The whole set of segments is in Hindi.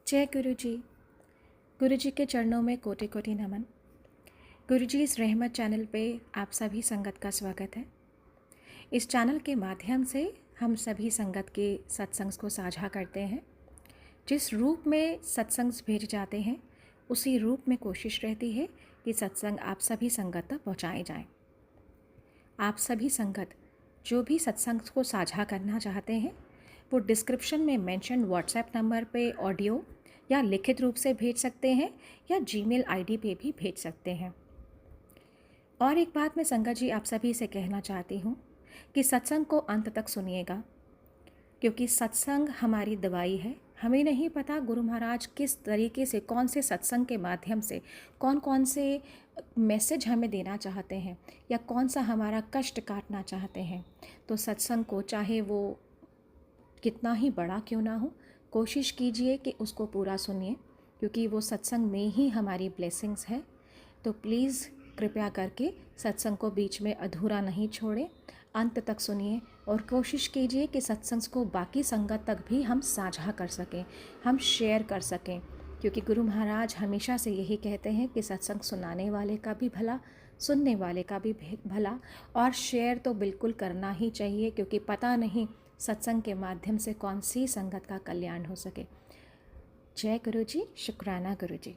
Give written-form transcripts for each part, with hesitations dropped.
जय गुरु जी। गुरु जी के चरणों में कोटि कोटि नमन। गुरु जी इस रहमत चैनल पे आप सभी संगत का स्वागत है। इस चैनल के माध्यम से हम सभी संगत के सत्संग को साझा करते हैं। जिस रूप में सत्संग भेज जाते हैं उसी रूप में कोशिश रहती है कि सत्संग आप सभी संगत तक पहुँचाए जाएँ। आप सभी संगत जो भी सत्संग को साझा करना चाहते हैं वो डिस्क्रिप्शन में मेंशन व्हाट्सएप नंबर पे ऑडियो या लिखित रूप से भेज सकते हैं या जीमेल आईडी पे भी भेज सकते हैं। और एक बात मैं संगत जी आप सभी से कहना चाहती हूँ कि सत्संग को अंत तक सुनिएगा, क्योंकि सत्संग हमारी दवाई है। हमें नहीं पता गुरु महाराज किस तरीके से, कौन से सत्संग के माध्यम से कौन कौन से मैसेज हमें देना चाहते हैं या कौन सा हमारा कष्ट काटना चाहते हैं। तो सत्संग को चाहे वो कितना ही बड़ा क्यों ना हो, कोशिश कीजिए कि उसको पूरा सुनिए, क्योंकि वो सत्संग में ही हमारी ब्लेसिंग्स है। तो प्लीज़ कृपया करके सत्संग को बीच में अधूरा नहीं छोड़ें, अंत तक सुनिए और कोशिश कीजिए कि सत्संग को बाकी संगत तक भी हम साझा कर सकें, हम शेयर कर सकें, क्योंकि गुरु महाराज हमेशा से यही कहते हैं कि सत्संग सुनाने वाले का भी भला, सुनने वाले का भी भला, और शेयर तो बिल्कुल करना ही चाहिए, क्योंकि पता नहीं सत्संग के माध्यम से कौन सी संगत का कल्याण हो सके। जय गुरु जी, शुक्राना गुरु जी।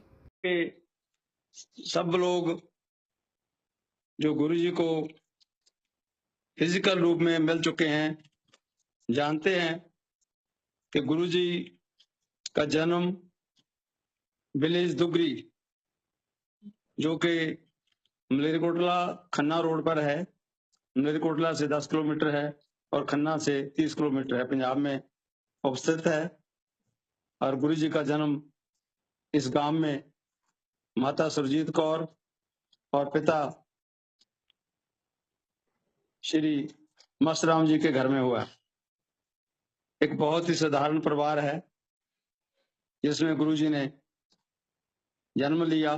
सब लोग जो गुरु जी को फिजिकल रूप में मिल चुके हैं जानते हैं कि गुरु जी का जन्म विलेज दुगरी, जो कि मलेरकोटला खन्ना रोड पर है। मलेरकोटला से 10 किलोमीटर है और खन्ना से 30 किलोमीटर है, पंजाब में अवस्थित है। और गुरु जी का जन्म इस गांव में माता सुरजीत कौर और पिता श्री मस्तराम जी के घर में हुआ। एक बहुत ही साधारण परिवार है जिसमें गुरु जी ने जन्म लिया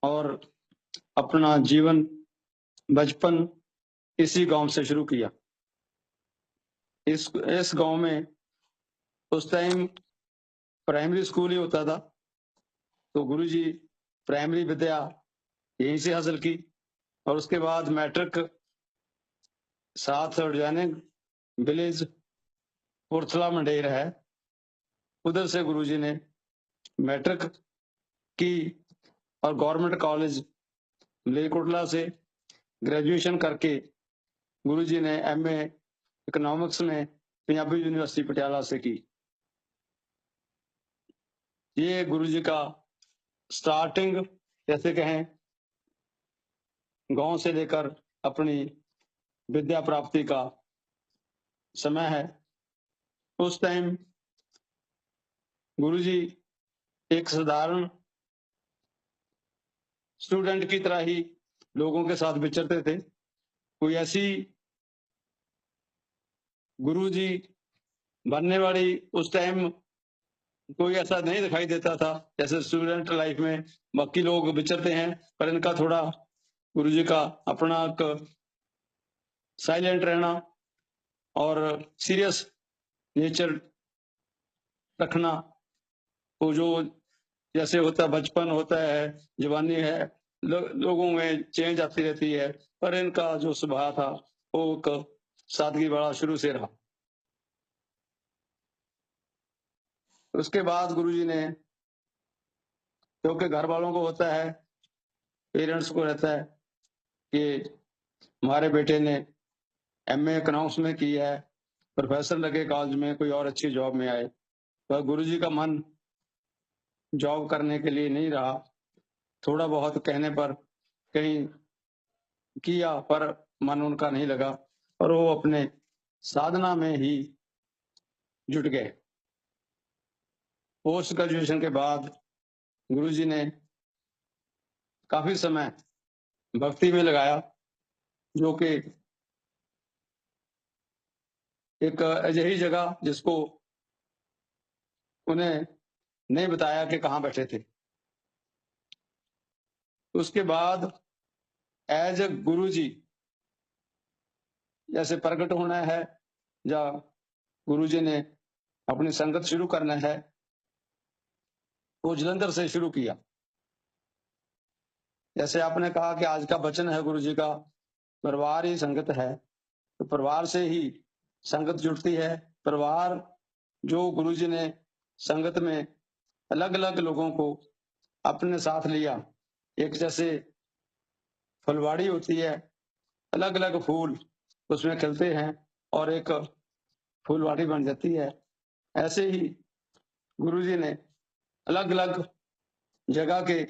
और अपना जीवन बचपन इसी गांव से शुरू किया। इस गांव में उस टाइम प्राइमरी स्कूल ही होता था, तो गुरुजी प्राइमरी विद्या यहीं से हासिल की और उसके बाद मैट्रिक साथ ऑर्गेनिक विलेज पुरथला मंडेर है, उधर से गुरुजी ने मैट्रिक की और गवर्नमेंट कॉलेज मलेरकोटला से ग्रेजुएशन करके गुरुजी ने एमए इकोनॉमिक्स में पंजाबी यूनिवर्सिटी पटियाला से की। ये गुरुजी का स्टार्टिंग जैसे कहें गांव से लेकर अपनी विद्या प्राप्ति का समय है। उस टाइम गुरुजी एक साधारण स्टूडेंट की तरह ही लोगों के साथ विचरते थे। कोई ऐसी गुरुजी बनने वाली उस टाइम कोई ऐसा नहीं दिखाई देता था जैसे स्टूडेंट लाइफ में बाकी लोग विचरते हैं, पर इनका थोड़ा गुरुजी का अपना साइलेंट रहना और सीरियस नेचर रखना, वो जो जैसे होता है बचपन होता है, जवानी है, लोगों में चेंज आती रहती है, पर इनका जो स्वभाव था वो एक सादगी वाला शुरू से रहा। उसके बाद गुरुजी ने, क्योंकि घर वालों को होता है, पेरेंट्स को रहता है कि हमारे बेटे ने एमए इकोनॉमिक्स में की है, प्रोफेसर लगे कॉलेज में, कोई और अच्छी जॉब में आए, पर गुरुजी का मन जॉब करने के लिए नहीं रहा। थोड़ा बहुत कहने पर कहीं किया, पर मन उनका नहीं लगा और वो अपने साधना में ही जुट गए। पोस्ट ग्रेजुएशन के बाद गुरुजी ने काफी समय भक्ति में लगाया, जो कि एक अजही जगह जिसको उन्हें नहीं बताया कि कहाँ बैठे थे। उसके बाद एज ए गुरुजी जैसे प्रकट होना है, या गुरुजी ने अपनी संगत शुरू करना है, वो जलंधर से शुरू किया। जैसे आपने कहा कि आज का वचन है गुरु जी का, परिवार ही संगत है, तो परिवार से ही संगत जुड़ती है। परिवार जो गुरु जी ने संगत में अलग अलग लोगों को अपने साथ लिया, एक जैसे फुलवाड़ी होती है, अलग अलग फूल उसमें खिलते हैं और एक फुलवाड़ी बन जाती है, ऐसे ही गुरु जी ने अलग अलग जगह के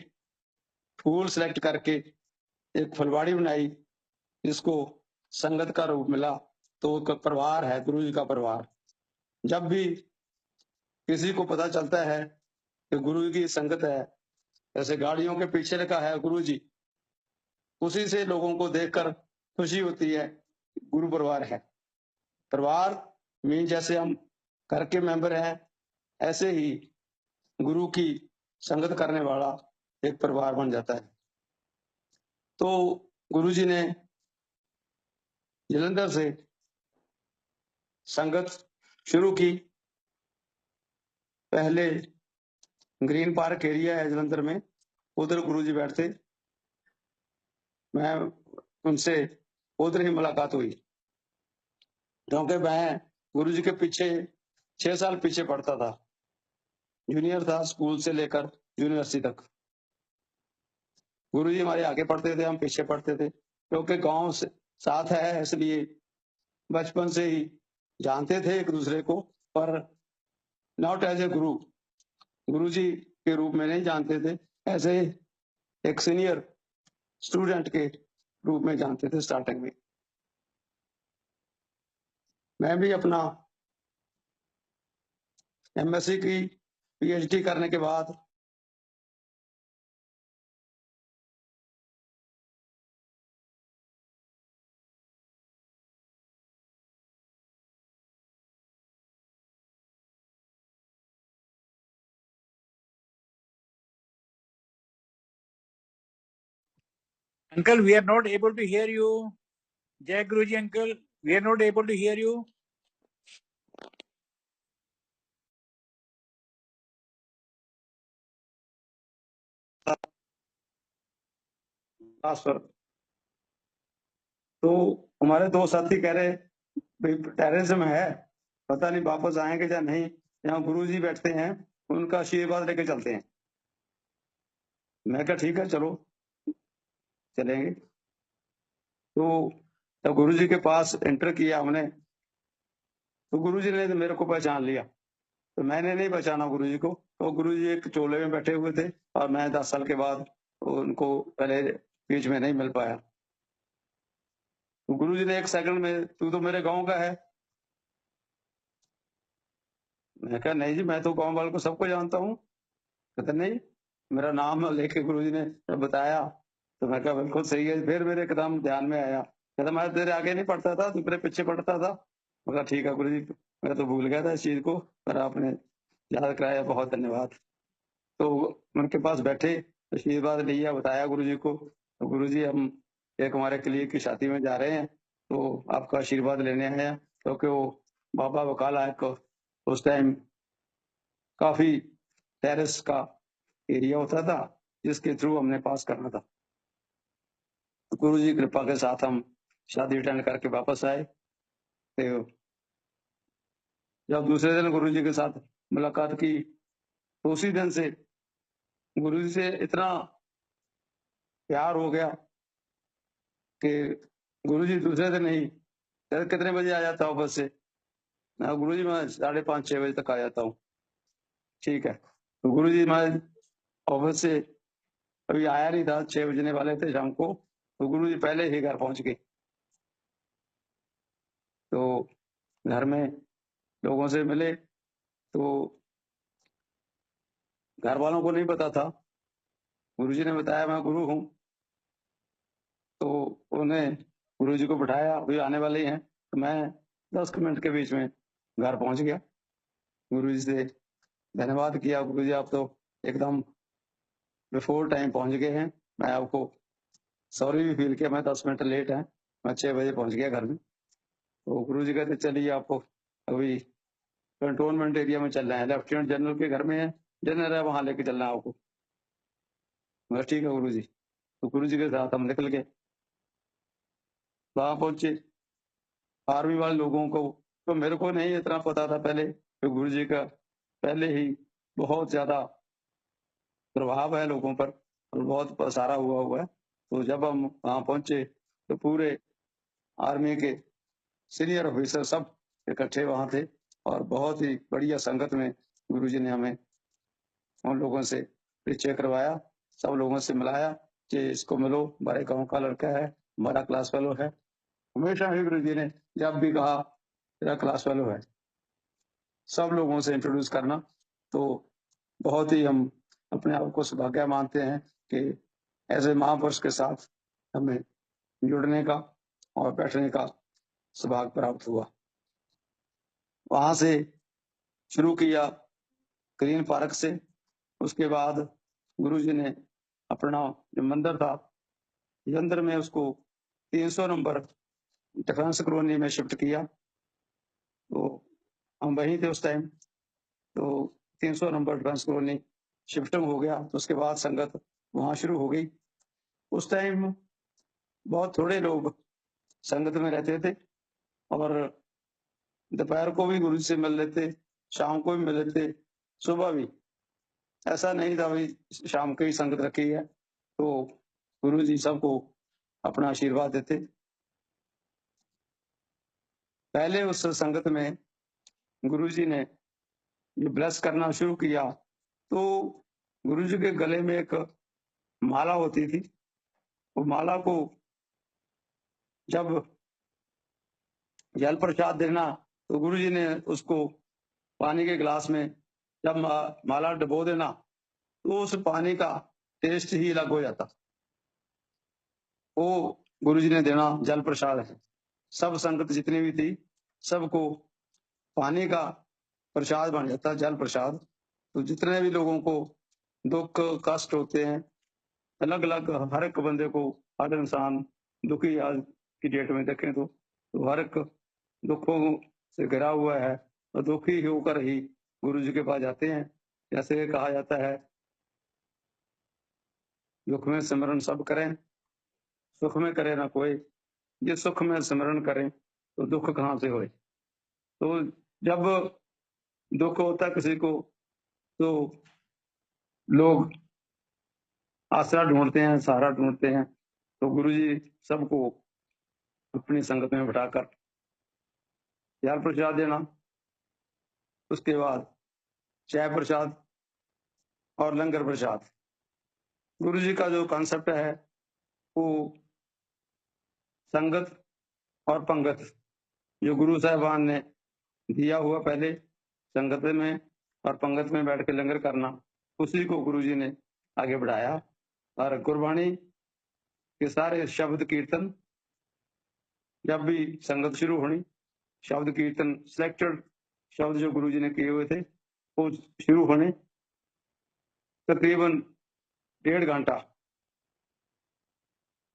फूल सेलेक्ट करके एक फुलवाड़ी बनाई, जिसको संगत का रूप मिला। तो एक परिवार है, गुरु जी का परिवार। जब भी किसी को पता चलता है कि गुरु जी की संगत है, जैसे गाड़ियों के पीछे लिखा है गुरु जी, उसी से लोगों को देखकर खुशी होती है, गुरु परिवार है। परिवार मीन जैसे हम घर के मेंबर हैं, ऐसे ही गुरु की संगत करने वाला एक परिवार बन जाता है। तो गुरु जी ने जलंधर से संगत शुरू की। पहले ग्रीन पार्क एरिया है जलंधर में, उधर गुरु जी बैठते, मैं उनसे उधर ही मुलाकात हुई, क्योंकि मैं गुरु जी के पीछे 6 साल पीछे पढ़ता था, जूनियर था स्कूल से लेकर यूनिवर्सिटी तक। गुरु जी हमारे आगे पढ़ते थे, हम पीछे पढ़ते थे, क्योंकि गांव से साथ है, इसलिए बचपन से ही जानते थे एक दूसरे को, पर नॉट एज ए गुरु, गुरु जी के रूप में नहीं जानते थे, ऐसे एक सीनियर स्टूडेंट के रूप में जानते थे स्टार्टिंग में। मैं भी अपना एमएससी की पीएचडी करने के बाद Uncle, we are not able to hear you. Jai Guruji, uncle, we are not able to hear you. Transfer, तो हमारे दो साथी कह रहे भाई टेररिज्म है, पता नहीं वापस आएंगे या नहीं, यहाँ गुरु जी बैठते हैं, उनका आशीर्वाद लेके चलते हैं। मैं कहा ठीक है चलो चलेंगे। तो जब गुरु जी के पास एंटर किया हमने, तो गुरु जी ने मेरे को पहचान लिया, तो मैंने नहीं पहचाना गुरु जी को। तो गुरु जी एक चोले में बैठे हुए थे और मैं 10 साल के बाद उनको पहले बीच में नहीं मिल पाया। तो गुरु जी ने 1 सेकंड में, तू तो मेरे गांव का है। मैं कहा नहीं जी, मैं तो गांव वालों को सबको जानता हूँ। कहते नहीं, मेरा नाम लेके गुरु जी ने बताया, तो मैं कहा बिल्कुल सही है। फिर मेरे एकदम ध्यान में आया, कहता मैं तेरे आगे नहीं पढ़ता था, तू मेरे पीछे पढ़ता था। मैं कहा ठीक है गुरु जी, मैं तो भूल गया था इस चीज को, पर आपने याद कराया, बहुत धन्यवाद। तो उनके पास बैठे, आशीर्वाद लिया, बताया गुरु जी को। तो गुरु जी हम एक हमारे क्लियर की शादी में जा रहे हैं, तो आपका आशीर्वाद लेने आए हैं, क्योंकि वो बाबा बकाला एक उस टाइम काफी टेरेस का एरिया होता था, जिसके थ्रू हमने पास करना था। तो गुरु जी कृपा के साथ हम शादी अटेंड करके वापस आए। तो जब दूसरे दिन गुरु जी के साथ मुलाकात की, तो उसी दिन से गुरु जी से इतना प्यार हो गया कि गुरु जी दूसरे दिन ही, कितने बजे आ जाता ऑफिस से? गुरु जी मैं 5:30-6 बजे तक आ जाता हूँ। ठीक है। तो गुरु जी मैं ऑफिस से अभी आया नहीं था, 6 बजने वाले थे शाम को, तो गुरु जी पहले ही घर पहुंच गए। तो घर में लोगों से मिले, तो घर वालों को नहीं पता था। गुरु जी ने बताया मैं गुरु हूँ, तो उन्हें गुरु जी को बिठाया, अभी आने वाले ही हैं। तो मैं 10 मिनट के बीच में घर पहुंच गया। गुरु जी से धन्यवाद किया, गुरु जी आप तो एकदम बिफोर टाइम पहुंच गए हैं, मैं आपको सॉरी भी फील किया, मैं 10 मिनट लेट है, मैं 6 बजे पहुंच गया घर में। तो गुरु जी कहते चलिए आपको अभी कंटोनमेंट एरिया में चल रहे हैं, लेफ्टिनेंट जनरल के घर में है, डिनर है वहां लेके चलना है आपको। मैं ठीक है गुरु जी। तो गुरु जी के साथ हम निकल गए। वहां पहुंचे, आर्मी वाले लोगों को तो मेरे को नहीं इतना पता था पहले कि गुरु जी का पहले ही बहुत ज्यादा प्रभाव है लोगों पर और बहुत पसारा हुआ है। तो जब हम वहां पहुंचे तो पूरे आर्मी के सीनियर ऑफिसर सब इकट्ठे वहां थे और बहुत ही बढ़िया संगत में गुरुजी ने हमें उन लोगों से परिचय करवाया, सब लोगों से मिलाया कि इसको मिलो, हमारे गांव का लड़का है, हमारा क्लास फेलो है। हमेशा ही गुरुजी ने जब भी कहा तेरा क्लास फेलो है, सब लोगों से इंट्रोड्यूस करना। तो बहुत ही हम अपने आप को सौभाग्य मानते हैं कि ऐसे महापुरुष के साथ हमें जुड़ने का और बैठने का सौभाग्य प्राप्त हुआ। वहां से शुरू किया ग्रीन पार्क से। उसके बाद गुरुजी ने अपना जो मंदिर था यंत्र में उसको 300 नंबर डिफेंस कॉलोनी में शिफ्ट किया। तो हम वहीं थे उस टाइम। तो 300 नंबर डिफेंस कॉलोनी शिफ्टिंग हो गया तो उसके बाद संगत वहां शुरू हो गई। उस टाइम बहुत थोड़े लोग संगत में रहते थे और दोपहर को भी गुरु जी से मिल लेते, शाम को भी मिल लेते, सुबह भी। ऐसा नहीं था भाई शाम को ही संगत रखी है। तो गुरु जी सबको अपना आशीर्वाद देते। पहले उस संगत में गुरु जी ने ये ब्लेस करना शुरू किया तो गुरु जी के गले में एक माला होती थी। वो माला को जब जल प्रसाद देना तो गुरु जी ने उसको पानी के गिलास में जब माला डुबो देना तो उस पानी का टेस्ट ही अलग हो जाता। वो गुरु जी ने देना जल प्रसाद है। सब संगत जितनी भी थी सबको पानी का प्रसाद बन जाता, जल प्रसाद। तो जितने भी लोगों को दुख कष्ट होते हैं अलग अलग, हर एक बंदे को, हर इंसान दुखी आज की डेट में देखें तो हर एक दुखों से घिरा हुआ है और दुखी होकर ही गुरु जी के पास जाते हैं। जैसे कहा जाता है दुख में सिमरन सब करें, सुख में करे ना कोई, ये सुख में सिमरन करें तो दुख कहाँ से होए। तो जब दुख होता किसी को तो लोग आसरा ढूंढते हैं, सहारा ढूंढते हैं। तो गुरु जी सबको अपनी संगत में बिठाकर जल प्रसाद देना, उसके बाद चाय प्रसाद और लंगर प्रसाद। गुरु जी का जो कॉन्सेप्ट है वो संगत और पंगत, जो गुरु साहिबान ने दिया हुआ पहले संगत में और पंगत में बैठ के लंगर करना, उसी को गुरु जी ने आगे बढ़ाया। और गुरबाणी के सारे शब्द कीर्तन जब भी संगत शुरू होनी, शब्द कीर्तन सिलेक्टेड शब्द जो गुरु जी ने किए हुए थे वो शुरू होने। तकरीबन 1.5 घंटा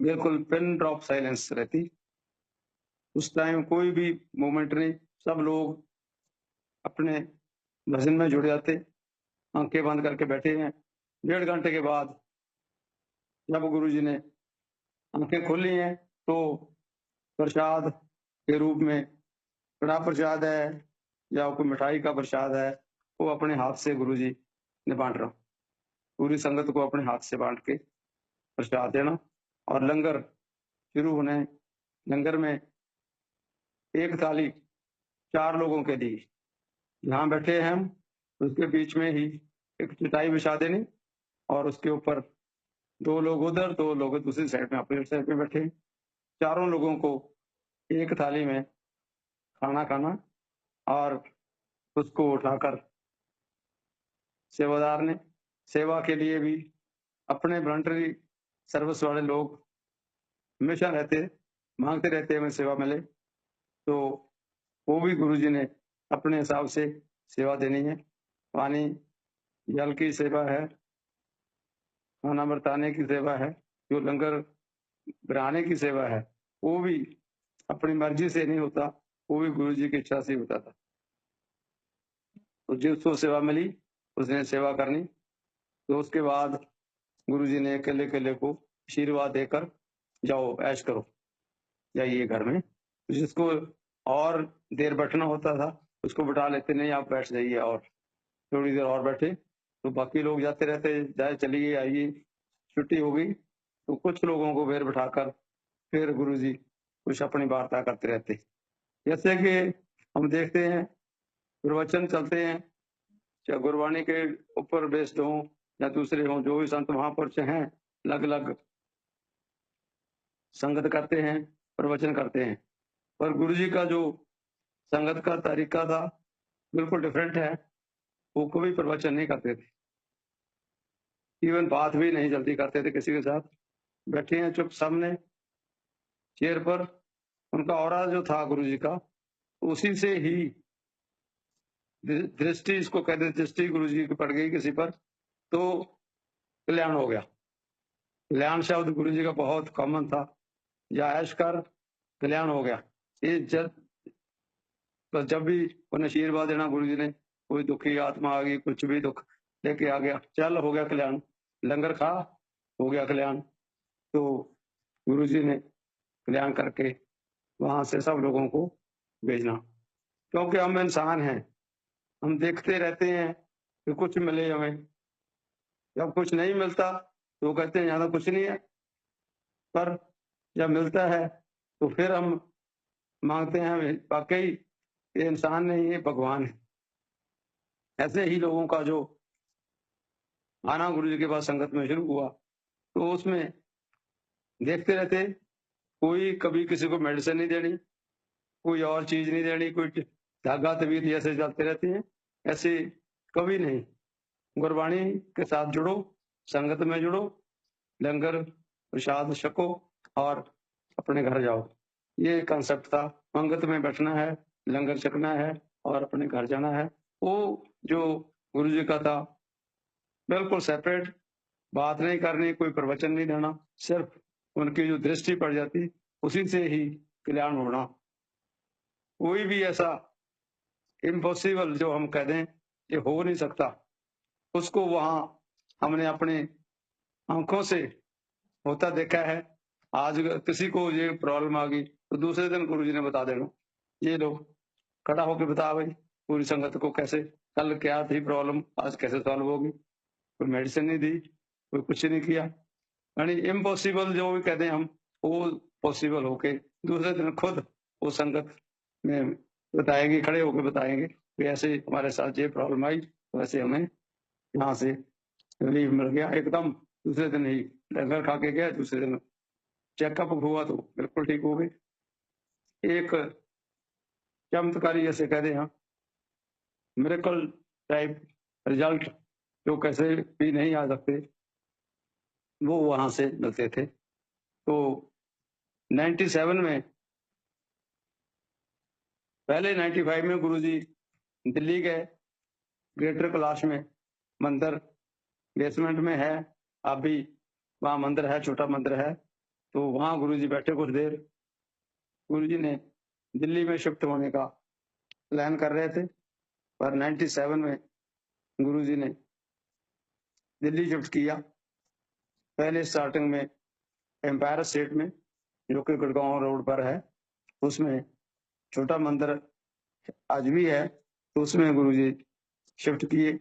बिल्कुल पिन ड्रॉप साइलेंस रहती। उस टाइम कोई भी मूवमेंट नहीं, सब लोग अपने भजन में जुड़ जाते, आंखें बंद करके बैठे हैं। 1.5 घंटे के बाद जब गुरु जी ने आंखें खोली हैं तो प्रसाद के रूप में कड़ा प्रसाद है या कोई मिठाई का प्रसाद है वो अपने हाथ से गुरु जी ने बांट रहा, पूरी संगत को अपने हाथ से बांट के प्रसाद देना। और लंगर शुरू होने, लंगर में एक थाली 4 लोगों के लिए, जहाँ बैठे हैं हम उसके बीच में ही एक चटाई बिछा देनी और उसके ऊपर 2 लोग उधर 2 लोग दूसरी साइड में अपनी साइड में बैठे, चारों लोगों को एक थाली में खाना खाना। और उसको उठाकर सेवादार ने, सेवा के लिए भी अपने वॉलंटरी सर्विस वाले लोग हमेशा रहते, मांगते रहते हमें सेवा मिले। तो वो भी गुरु जी ने अपने हिसाब से सेवा देनी है। पानी जल की सेवा है, खाना बरताने की सेवा है, जो लंगर बनाने की सेवा है वो भी अपनी मर्जी से नहीं होता, वो भी गुरु जी की इच्छा से होता था। तो जिसको सेवा मिली उसने सेवा करनी। तो उसके बाद गुरुजी ने केले केले को आशीर्वाद देकर जाओ ऐश करो, जाइए घर में। जिसको और देर बैठना होता था उसको बिठा लेते, नहीं आप बैठ जाइए और थोड़ी देर और बैठे। तो बाकी लोग जाते रहते, जाए चलिए आइए, छुट्टी हो गई तो कुछ लोगों को फिर बिठाकर फिर गुरुजी कुछ अपनी वार्ता करते रहते। जैसे कि हम देखते हैं प्रवचन चलते हैं, चाहे गुरबाणी के ऊपर बेस्ड हो या दूसरे हों, जो भी संत वहां पर हैं अलग अलग संगत करते हैं, प्रवचन करते हैं। पर गुरुजी का जो संगत का तरीका था बिल्कुल डिफरेंट है। वो कभी प्रवचन नहीं करते थे, इवन बात भी नहीं जल्दी करते थे किसी के साथ। बैठे हैं चुप सामने चेयर पर, उनका ऑरा जो था गुरुजी का, उसी से ही दृष्टि, इसको कहते दृष्टि गुरुजी की पड़ गई किसी पर तो कल्याण हो गया। कल्याण शब्द गुरुजी का बहुत कॉमन था, या ऐश कर कल्याण हो गया। ये जब भी उन्हें आशीर्वाद देना गुरुजी ने, कोई दुखी आत्मा आ गई, कुछ भी दुख लेके आ गया, चल हो गया कल्याण, लंगर खा हो गया कल्याण। तो गुरुजी ने कल्याण करके वहां से सब लोगों को भेजना। क्योंकि हम इंसान हैं, हम देखते रहते हैं कि कुछ मिले हमें, जब कुछ नहीं मिलता तो कहते हैं यहाँ तो कुछ नहीं है, पर जब मिलता है तो फिर हम मांगते हैं वाकई ये इंसान नहीं, ये भगवान है। ऐसे ही लोगों का जो आना गुरु जी के पास संगत में शुरू हुआ, तो उसमें देखते रहते, कोई कभी किसी को मेडिसिन नहीं देनी, कोई और चीज नहीं देनी, कोई धागा तबीयत ऐसे चलते रहते हैं, ऐसे कभी नहीं। गुरबाणी के साथ जुड़ो, संगत में जुड़ो, लंगर प्रसाद छको और अपने घर जाओ। ये कंसेप्ट था, पंगत में बैठना है, लंगर छकना है और अपने घर जाना है। वो जो गुरु जी का था बिल्कुल सेपरेट, बात नहीं करनी, कोई प्रवचन नहीं देना, सिर्फ उनकी जो दृष्टि पड़ जाती उसी से ही कल्याण होना। कोई भी ऐसा इम्पॉसिबल जो हम कह दें ये हो नहीं सकता, उसको वहां हमने अपने आंखों से होता देखा है। आज अगर किसी को ये प्रॉब्लम आ गई तो दूसरे दिन गुरुजी ने बता देना, ये लो खड़ा होके बता भाई पूरी संगत को कैसे, कल क्या थी प्रॉब्लम, आज कैसे सॉल्व होगी। कोई मेडिसिन नहीं दी, कोई कुछ नहीं किया, यानी इम्पॉसिबल जो भी कहते हैं हम, वो पॉसिबल होके दूसरे दिन खुद वो संगत में बताएंगे, खड़े होके बताएंगे कि ऐसे हमारे साथ ये प्रॉब्लम आई, वैसे हमें यहाँ से रिलीफ मिल गया एकदम। दूसरे दिन ही लंगर खा के गया, दूसरे दिन चेकअप हुआ तो बिल्कुल ठीक हो गए। एक चमत्कारी जैसे कह दें हम, मिरेकल टाइप रिजल्ट जो कैसे भी नहीं आ सकते, वो वहां से मिलते थे। तो 97 में, पहले 95 में गुरुजी दिल्ली गए, ग्रेटर कैलाश में मंदिर बेसमेंट में है, अभी वहां मंदिर है, छोटा मंदिर है, तो वहां गुरुजी बैठे कुछ देर। गुरुजी ने दिल्ली में शिफ्ट होने का प्लान कर रहे थे, पर 97 में गुरुजी ने दिल्ली शिफ्ट किया। पहले स्टार्टिंग में एम्पायर स्टेट में, जो कि गुड़गांव रोड पर है, उसमें छोटा मंदिर आज भी है, तो उसमें गुरुजी शिफ्ट किए।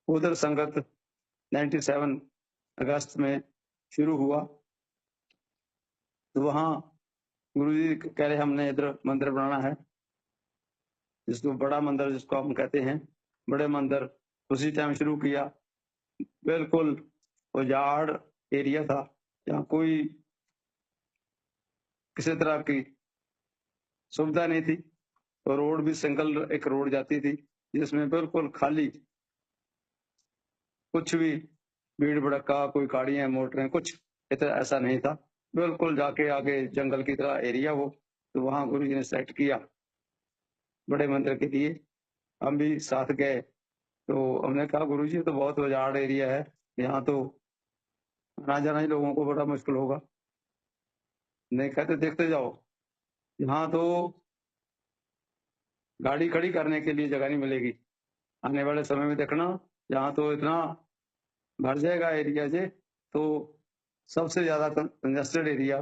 उधर संगत 97 अगस्त में शुरू हुआ। तो वहां गुरुजी कह रहे हमने इधर मंदिर बनाना है, जिसको बड़ा मंदिर जिसको हम कहते हैं, बड़े मंदिर उसी टाइम शुरू किया। बिल्कुल उजाड़ एरिया था, जहाँ कोई किसी तरह की सुविधा नहीं थी, तो रोड भी सिंगल एक रोड जाती थी, जिसमें बिल्कुल खाली, कुछ भी भीड़ भड़का, कोई गाड़ियां मोटरें कुछ इतना ऐसा नहीं था, बिल्कुल जाके आगे जंगल की तरह एरिया वो। तो वहां गुरु जी ने सेलेक्ट किया बड़े मंदिर के लिए। हम भी साथ गए, तो हमने कहा गुरु जी तो बहुत उजाड़ एरिया है, यहाँ तो आना जाना ही लोगों को बड़ा मुश्किल होगा। नहीं कहते देखते जाओ, यहाँ तो गाड़ी खड़ी करने के लिए जगह नहीं मिलेगी, आने वाले समय में देखना जहाँ तो इतना भर जाएगा एरिया जे, तो सबसे ज्यादा कंजेस्टेड एरिया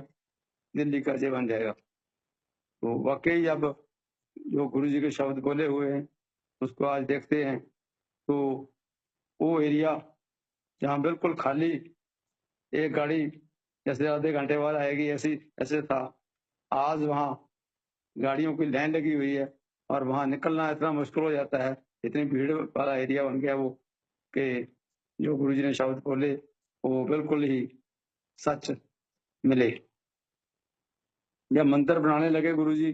दिल्ली का जे बन जाएगा। तो वाकई अब जो गुरु जी के शब्द बोले हुए हैं उसको आज देखते हैं, तो वो एरिया जहाँ बिल्कुल खाली, एक गाड़ी जैसे आधे घंटे बाद आएगी ऐसे था, आज वहाँ गाड़ियों की लाइन लगी हुई है और वहां निकलना इतना मुश्किल हो जाता है, इतनी भीड़ वाला एरिया बन गया वो, कि जो गुरु जी ने शब्द बोले वो बिल्कुल ही सच मिले। जब मंदिर बनाने लगे गुरु जी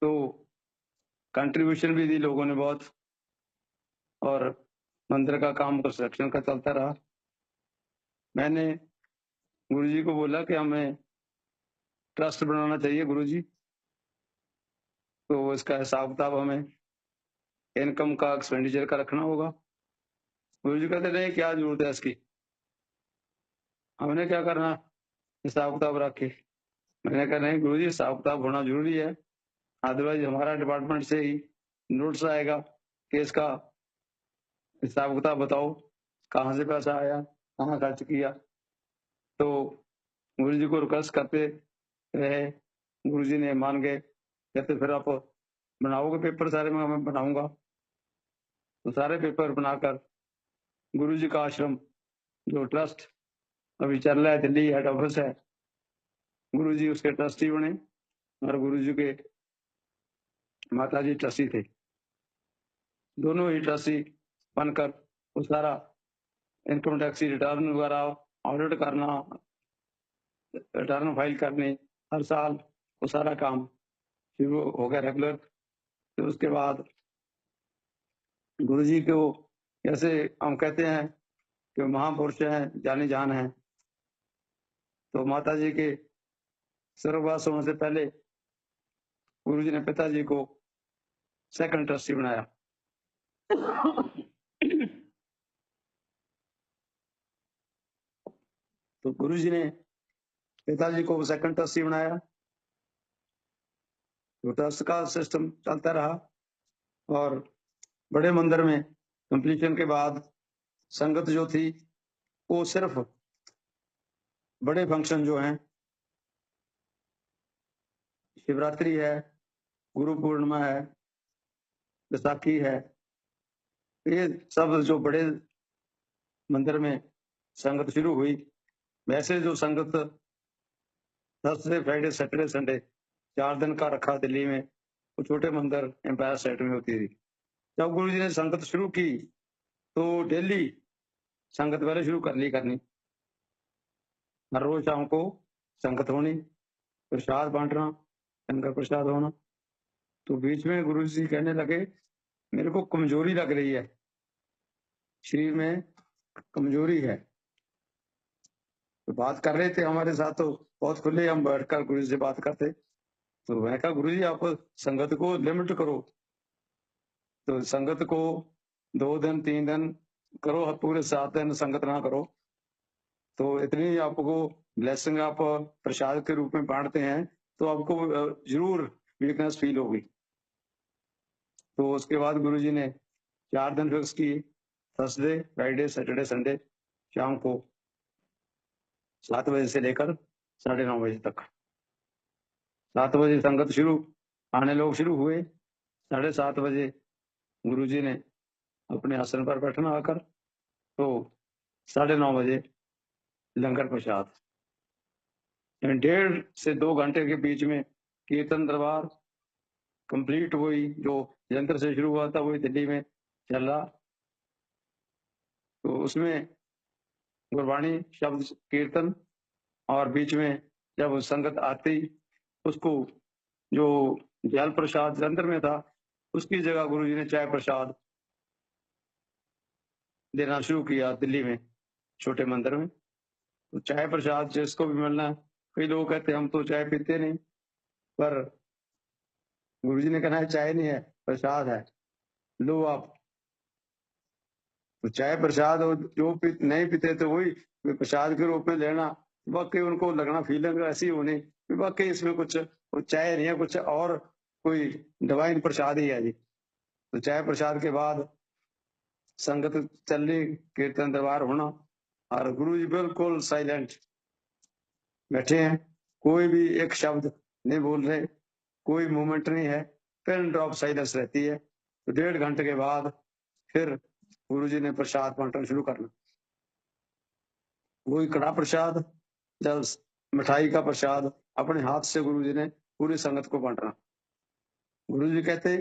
तो कंट्रीब्यूशन भी दी लोगों ने बहुत, और मंदिर का काम कंस्ट्रक्शन का चलता रहा। मैंने गुरु जी को बोला कि हमें ट्रस्ट बनाना चाहिए गुरु जी, तो इसका हिसाब किताब हमें इनकम का एक्सपेंडिचर का रखना होगा। गुरु जी कहते नहीं, क्या जरूरत है इसकी, हमने क्या करना हिसाब किताब रख के। मैंने कहा नहीं गुरु जी, हिसाब किताब होना जरूरी है, अदरवाइज हमारा डिपार्टमेंट से ही नोटिस आएगा कि इसका हिसाब किताब बताओ, कहाँ से पैसा आया, कहाँ खर्च किया। तो गुरु जी को रिक्वेस्ट करते रहे, गुरु जी ने मान गए, कहते फिर आप बनाओगे पेपर सारे, मैं बनाऊंगा। तो सारे पेपर बनाकर गुरु जी का आश्रम जो ट्रस्ट अभी चल रहा है, दिल्ली हेड ऑफिस है, गुरु जी उसके ट्रस्टी बने और गुरु जी के माता जी ट्रस्टी थे, दोनों ही ट्रस्टी बनकर वो सारा इनकम टैक्स रिटर्न वगैरह ऑडिट करना, रिटर्न फाइल करने, हर साल वो सारा काम शुरू हो गया रेगुलर। फिर उसके बाद गुरु जी को जैसे हम कहते हैं कि महापुरुष हैं, जाने जान है, तो माता जी के स्वर्गवास होने से पहले गुरु जी ने पिताजी को सेकंड ट्रस्टी बनाया। तो गुरु जी ने पिताजी को सेकंड ट्रस्टी बनाया, तो ट्रस्ट का सिस्टम चलता रहा। और बड़े मंदिर में कंप्लीशन के बाद संगत जो थी वो सिर्फ बड़े फंक्शन जो हैं, शिवरात्रि है, गुरु पूर्णिमा है, बैसाखी है, ये सब जो बड़े मंदिर में संगत शुरू हुई। वैसे जो संगत थर्सडे फ्राइडे सैटरडे संडे 4 दिन का रखा दिल्ली में, वो छोटे मंदिर एम्पायर स्टेट में होती थी। जब गुरु जी ने संगत शुरू की तो डेली संगत पहले शुरू करनी, हर रोज शाम को संगत होनी, प्रसाद बांटना, लंगर प्रसाद होना। तो बीच में गुरु जी कहने लगे मेरे को कमजोरी लग रही है, शरीर में कमजोरी है। तो बात कर रहे थे हमारे साथ, तो बहुत खुले हम बैठकर गुरु जी से बात करते। तो मैं कहा गुरु जी आप संगत को लिमिट करो, तो संगत को 2 दिन 3 दिन करो, पूरे 7 दिन संगत ना करो, तो इतनी आपको ब्लेसिंग आप प्रसाद के रूप में बांटते हैं तो आपको जरूर वीकनेस फील होगी। तो उसके बाद गुरु जी ने 4 दिन फिक्स किए, थर्सडे फ्राइडे सैटरडे संडे, शाम को 7 बजे से लेकर 9:30 बजे तक। 7 बजे संगत शुरू, आने लोग शुरू हुए, 7:30 बजे गुरु जी ने अपने आसन पर बैठना आकर, तो 9:30 बजे लंगर प्रसाद। 1.5 से 2 घंटे के बीच में कीर्तन दरबार कंप्लीट हुई, जो यंत्र से शुरू हुआ था वही दिल्ली में चल रहा। तो उसमें गुरबाणी शब्द कीर्तन, और बीच में जब संगत आती उसको जो जल प्रसाद यंत्र में था उसकी जगह गुरु जी ने चाय प्रसाद देना शुरू किया दिल्ली में छोटे मंदिर में। तो चाय प्रसाद जिसको भी मिलना है, कई लोग कहते हम तो चाय पीते नहीं, पर गुरु जी ने कहना है चाय नहीं है प्रसाद है, लो आप। तो चाय प्रसाद, और जो नहीं पीते तो वही प्रसाद के रूप में लेना, वाकई उनको लगना फीलिंग ऐसी होनी कि वाकई इसमें कुछ चाय नहीं है, कुछ और कोई डिवाइन प्रसाद ही है जी। तो चाय प्रसाद के बाद संगत चलनी, कीर्तन दरबार होना, और गुरु जी बिल्कुल साइलेंट बैठे हैं, कोई भी एक शब्द नहीं बोल रहे, कोई मूवमेंट नहीं है, पिन ड्रॉप साइलेंस रहती है। तो 1.5 घंटे के बाद फिर गुरु जी ने प्रसाद बांटना शुरू करना। वही कड़ा प्रसाद, जब मिठाई का प्रसाद अपने हाथ से गुरु जी ने पूरी संगत को बांटना। गुरु जी कहते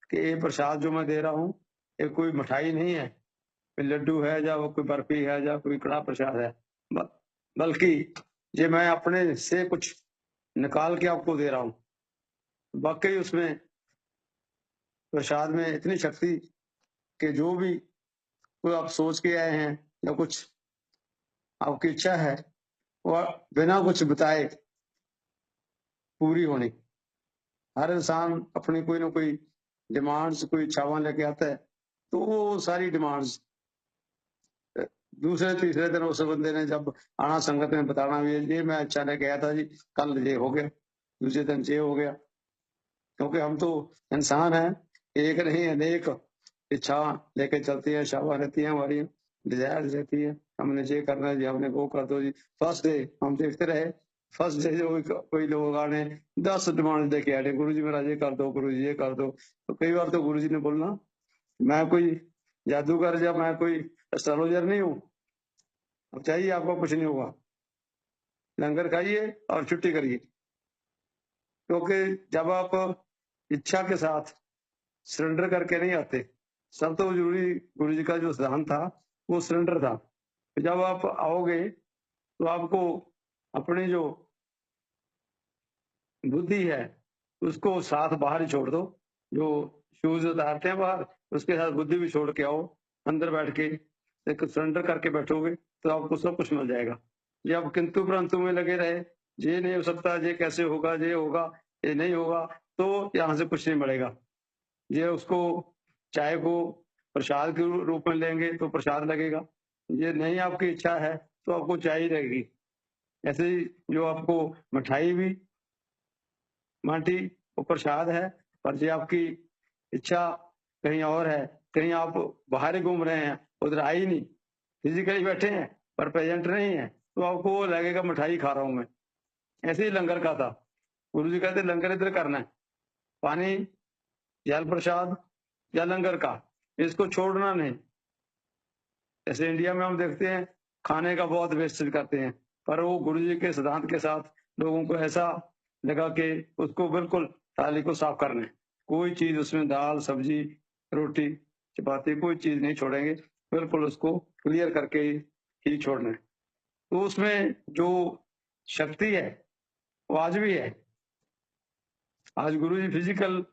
कि ये प्रसाद जो मैं दे रहा हूँ, ये कोई मिठाई नहीं है, कोई लड्डू है या वो कोई बर्फी है या कोई कड़ा प्रसाद है, बल्कि ये मैं अपने से कुछ निकाल के आपको दे रहा हूँ। वाकई उसमें प्रसाद में इतनी शक्ति कि जो भी कोई आप सोच के आए हैं या कुछ आपकी इच्छा है, वो बिना कुछ बताए पूरी होनी। हर इंसान अपनी कोई ना कोई डिमांड्स, कोई इच्छावां लेके आता है, तो वो सारी डिमांड्स दूसरे तीसरे दिन उस बंदे ने जब आना संगत में बताना भी, ये मैं अच्छा लेके आया था जी, कल ये हो गया, दूसरे दिन ये हो गया। क्योंकि हम तो इंसान हैं, एक नहीं अनेक इच्छा लेके चलती है, इच्छावां रहती है, हमारी डिजायर रहती है, हमने ये करना है जी, हमने वो कर दो जी। फर्स्ट डे हम देखते रहे, फर्स्ट डे जो कोई लोग आने 10 डिमांड लेके आए, गुरु जी मेरा ये कर दो, गुरु जी ये कर दो। तो कई बार तो गुरु जी ने बोलना, मैं कोई जादूगर या मैं कोई एस्ट्रोलॉजर नहीं हूँ, अब चाहिए आपको कुछ नहीं होगा, लंगर खाइए और छुट्टी करिए। क्योंकि जब आप इच्छा के साथ सरेंडर करके नहीं आते, सब तो जरूरी गुरु जी का जो सिद्धांत था वो सरेंडर था। जब आप आओगे तो आपको अपनी जो बुद्धि है उसको साथ बाहर ही छोड़ दो, जो शूज उतारते हैं बाहर उसके साथ बुद्धि भी छोड़ के आओ, अंदर बैठ के एक सरेंडर करके बैठोगे तो आपको सब कुछ मिल जाएगा। ये आप किंतु परंतु में लगे रहे, ये नहीं हो सकता, ये कैसे होगा, ये होगा, ये नहीं होगा, तो यहाँ से कुछ नहीं मिलेगा। ये उसको चाय को प्रसाद के रूप में लेंगे तो प्रसाद लगेगा, ये नहीं आपकी इच्छा है तो आपको चाय ही लगेगी। ऐसे ही जो आपको मिठाई भी बांटी वो प्रसाद है, पर जो आपकी इच्छा कहीं और है, कहीं आप बाहर ही घूम रहे हैं, उधर आई नहीं, फिजिकली बैठे हैं पर प्रेजेंट नहीं है, तो आपको वो लगेगा मिठाई खा रहा हूं मैं। ऐसे ही लंगर का था, गुरु जी कहते लंगर इधर करना है, पानी, जल प्रसाद या लंगर का, इसको छोड़ना नहीं। जैसे इंडिया में हम देखते हैं खाने का बहुत वेस्टेज करते हैं, पर वो गुरु जी के सिद्धांत के साथ लोगों को ऐसा लगा कि उसको बिल्कुल थाली को साफ करना है, कोई चीज उसमें दाल सब्जी रोटी चपाती कोई चीज नहीं छोड़ेंगे, बिल्कुल उसको क्लियर करके ही छोड़ना है। तो उसमें जो शक्ति है वो आज भी है। आज गुरु जी फिजिकल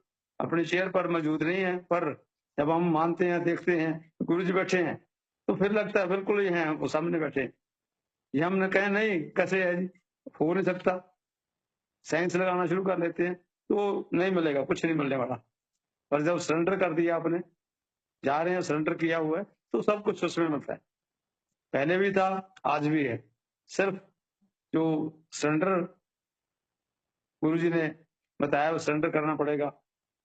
अपने चेयर पर मौजूद नहीं है, पर जब हम मानते हैं देखते हैं गुरु जी बैठे हैं तो फिर लगता है बिल्कुल ही हैं, वो सामने बैठे। ये हमने कहे नहीं कैसे है जी, हो नहीं सकता, साइंस लगाना शुरू कर लेते हैं तो नहीं मिलेगा, कुछ नहीं मिलने वाला। पर जब सरेंडर कर दिया आपने, जा रहे हैं सरेंडर किया हुआ है, तो सब कुछ उसमें मिलता है, पहले भी था आज भी है। सिर्फ जो सरेंडर गुरु जी ने बताया वो सरेंडर करना पड़ेगा,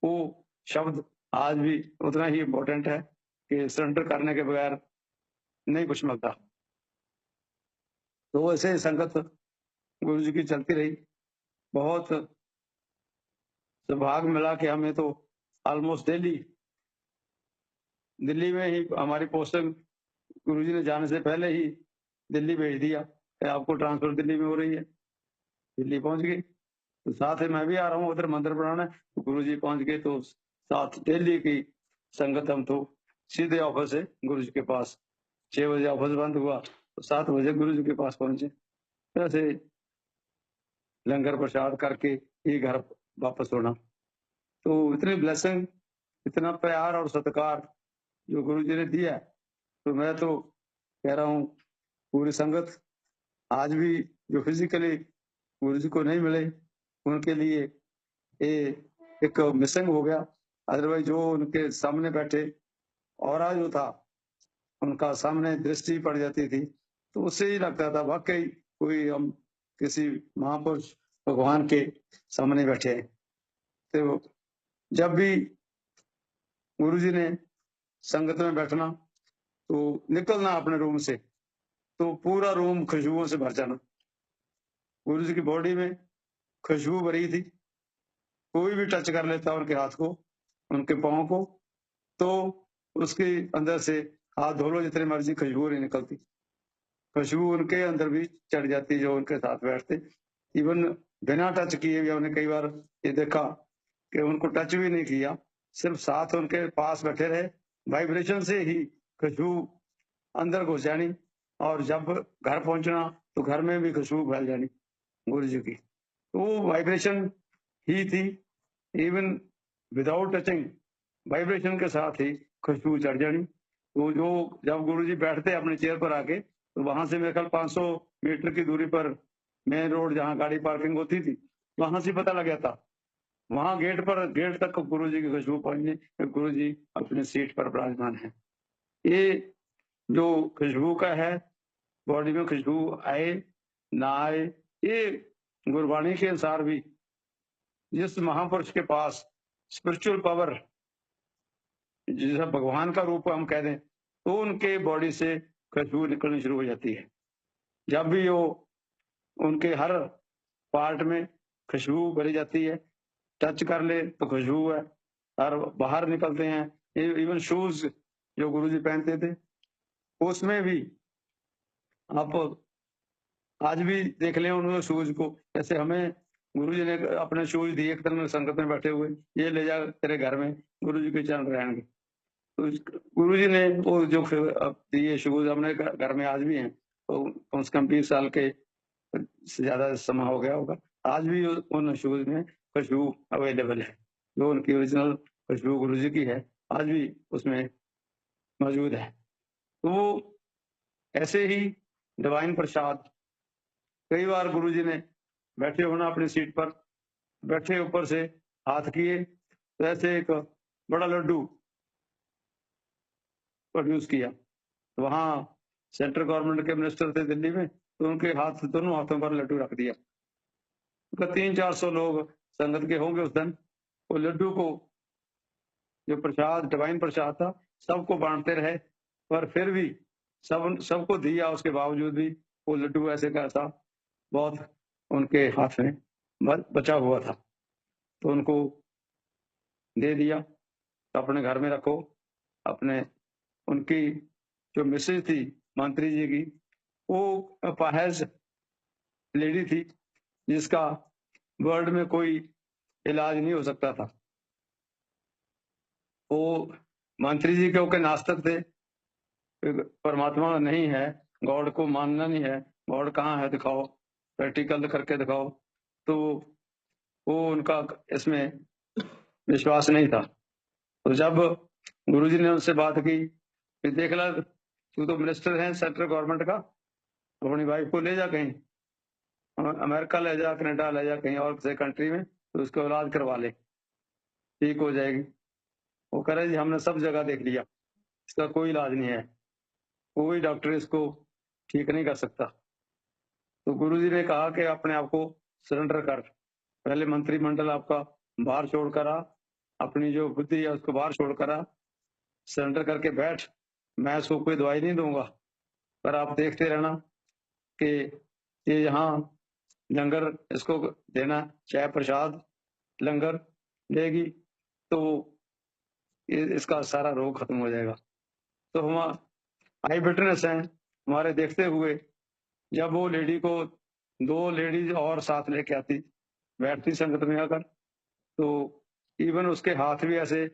वो शब्द आज भी उतना ही इम्पोर्टेंट है कि सरेंडर करने के बगैर नहीं कुछ मिलता। तो ऐसे संगत गुरु जी की चलती रही, बहुत सौभाग्य मिला कि हमें तो ऑलमोस्ट डेली दिल्ली में ही हमारी पोस्टिंग गुरु जी ने जाने से पहले ही दिल्ली भेज दिया कि आपको ट्रांसफर दिल्ली में हो रही है। दिल्ली पहुंच गई तो साथ ही मैं भी आ रहा हूँ उधर मंदिर बनाना, तो गुरु जी पहुंच गए, तो साथ दिल्ली की संगत हम तो सीधे ऑफिस से गुरु जी के पास, 6 बजे ऑफिस बंद हुआ तो 7 बजे गुरु जी के पास पहुंचे, ऐसे लंगर प्रसाद करके ही घर वापस होना। तो इतनी ब्लेसिंग, इतना प्यार और सत्कार जो गुरु जी ने दिया, तो मैं तो कह रहा हूँ पूरी संगत आज भी जो फिजिकली गुरु जी को नहीं मिले उनके लिए ये एक मिसिंग हो गया। अदरवाइज जो उनके सामने बैठे और जो था उनका सामने दृष्टि पड़ जाती थी तो उससे ही लगता था वाकई कोई हम किसी महापुरुष भगवान के सामने बैठे हैं। तो जब भी गुरु जी ने संगत में बैठना तो निकलना अपने रूम से तो पूरा रूम खुशबुओं से भर जाना। गुरु जी की बॉडी में खुशबू भरी थी, कोई भी टच कर लेता उनके हाथ को, उनके पाँव को, तो उसके अंदर से हाथ धो लो जितनी मर्जी, खुशबू नहीं निकलती। खुशबू उनके अंदर भी चढ़ जाती जो उनके साथ बैठते। इवन बिना टच किए भी हमने कई बार ये देखा कि उनको टच भी नहीं किया, सिर्फ साथ उनके पास बैठे रहे, वाइब्रेशन से ही खुशबू अंदर घुस जानी, और जब घर पहुंचना तो घर में भी खुशबू फैल जानी गुरु जी की। तो वो वाइब्रेशन ही थी, इवन विदाउट टचिंग, वाइब्रेशन के साथ ही खुशबू चढ़ जानी। तो जो जब गुरु जी बैठते अपने चेयर पर आके, तो वहां से मेरे ख्याल 500 मीटर की दूरी पर मेन रोड जहाँ गाड़ी पार्किंग होती थी, वहां से पता लग गया था। वहां गेट तक गुरु जी की खुशबू पहुंचनी, गुरु जी अपने सीट पर विराजमान है। ये जो खुशबू का है, बॉडी में खुशबू आए ना आए, ये गुरबाणी के अनुसार भी जिस महापुरुष के पास स्पिरिचुअल पावर, जिसे भगवान का रूप हम कह दें, तो उनके बॉडी से खुशबू निकलनी शुरू हो जाती है। जब भी वो उनके हर पार्ट में खुशबू भरी जाती है, टच कर ले तो खुशबू है, और बाहर निकलते हैं, इवन शूज जो गुरुजी पहनते थे उसमें भी आप आज भी देख लें उन शूज को, जैसे हमें गुरुजी ने अपने शूज दिए, एक तरह में संगत में बैठे हुए, ये ले जा तेरे घर में गुरुजी के चरण रहेंगे। तो गुरुजी ने वो जो दिए शूज हमने घर में आज भी हैं, तो कम से कम 20 साल के से ज्यादा समय हो गया होगा, आज भी उन शूज में खुशबू अवेलेबल है, जो उनकी ओरिजिनल खुशबू गुरुजी की है, आज भी उसमें मौजूद है। तो वो ऐसे ही डिवाइन प्रसाद, कई बार गुरुजी ने बैठे होना अपनी सीट पर, बैठे ऊपर से हाथ किए तो ऐसे एक बड़ा लड्डू प्रोड्यूस किया। वहां सेंट्रल गवर्नमेंट के मिनिस्टर थे दिल्ली में, तो उनके हाथ, दोनों हाथों पर लड्डू रख दिया। उनका 300-400 लोग संगत के होंगे उस दिन। वो लड्डू को, जो प्रसाद डिवाइन प्रसाद था, सबको बांटते रहे, पर फिर भी सबको दिया, उसके बावजूद भी वो लड्डू ऐसे का ऐसा बहुत उनके हाथ में बचा हुआ था, तो उनको दे दिया, अपने घर में रखो। अपने उनकी जो मिसेज थी मंत्री जी की, वो अपाहिज लेडी थी, जिसका वर्ल्ड में कोई इलाज नहीं हो सकता था। वो मंत्री जी क्योंकि नास्तिक थे, परमात्मा नहीं है, गॉड को मानना नहीं है, गॉड कहाँ है दिखाओ, प्रैक्टिकल करके दिखाओ, तो वो उनका इसमें विश्वास नहीं था। तो जब गुरुजी ने उनसे बात की, फिर देख ला तू तो मिनिस्टर है सेंट्रल गवर्नमेंट का, तो अपनी वाइफ को ले जा कहीं, अमेरिका ले जा, कनाडा ले जा, कहीं और किसी कंट्री में, तो उसको इलाज करवा ले, ठीक हो जाएगी। वो कह रहे जी हमने सब जगह देख लिया, इसका कोई इलाज नहीं है, कोई डॉक्टर इसको ठीक नहीं कर सकता। तो गुरुजी ने कहा कि अपने आप को सरेंडर कर, पहले मंत्रिमंडल आपका बाहर छोड़कर आ, अपनी जो बुद्धि है उसको बाहर छोड़कर आ, सरेंडर करके बैठ, मैं इसको कोई दवाई नहीं दूंगा, पर आप देखते रहना कि ये यहाँ लंगर इसको देना, चाय प्रसाद लंगर देगी, तो इसका सारा रोग खत्म हो जाएगा। तो हम आई विटनेस हैं हमारे देखते हुए, जब वो लेडी को 2 लेडीज और साथ लेके आती, बैठती संगत में आकर, तो इवन उसके हाथ भी ऐसे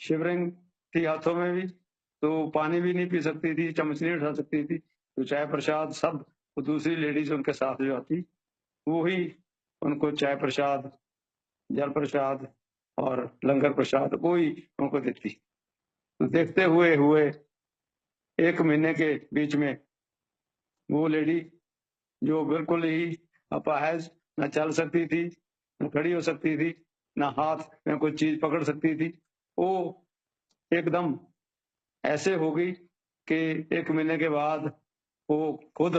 शिवरिंग थी हाथों में भी, तो पानी भी नहीं पी सकती थी, चम्मच नहीं उठा सकती थी, तो चाय प्रसाद सब, तो दूसरी लेडीज उनके साथ जो आती वो ही उनको चाय प्रसाद, जल प्रसाद और लंगर प्रसाद वो ही उनको देती। तो देखते हुए 1 महीने के बीच में वो लेडी, जो बिल्कुल ही अपाहिज, न चल सकती थी, न खड़ी हो सकती थी, न हाथ में कोई चीज पकड़ सकती थी, वो एकदम ऐसे हो गई कि 1 महीने के बाद वो खुद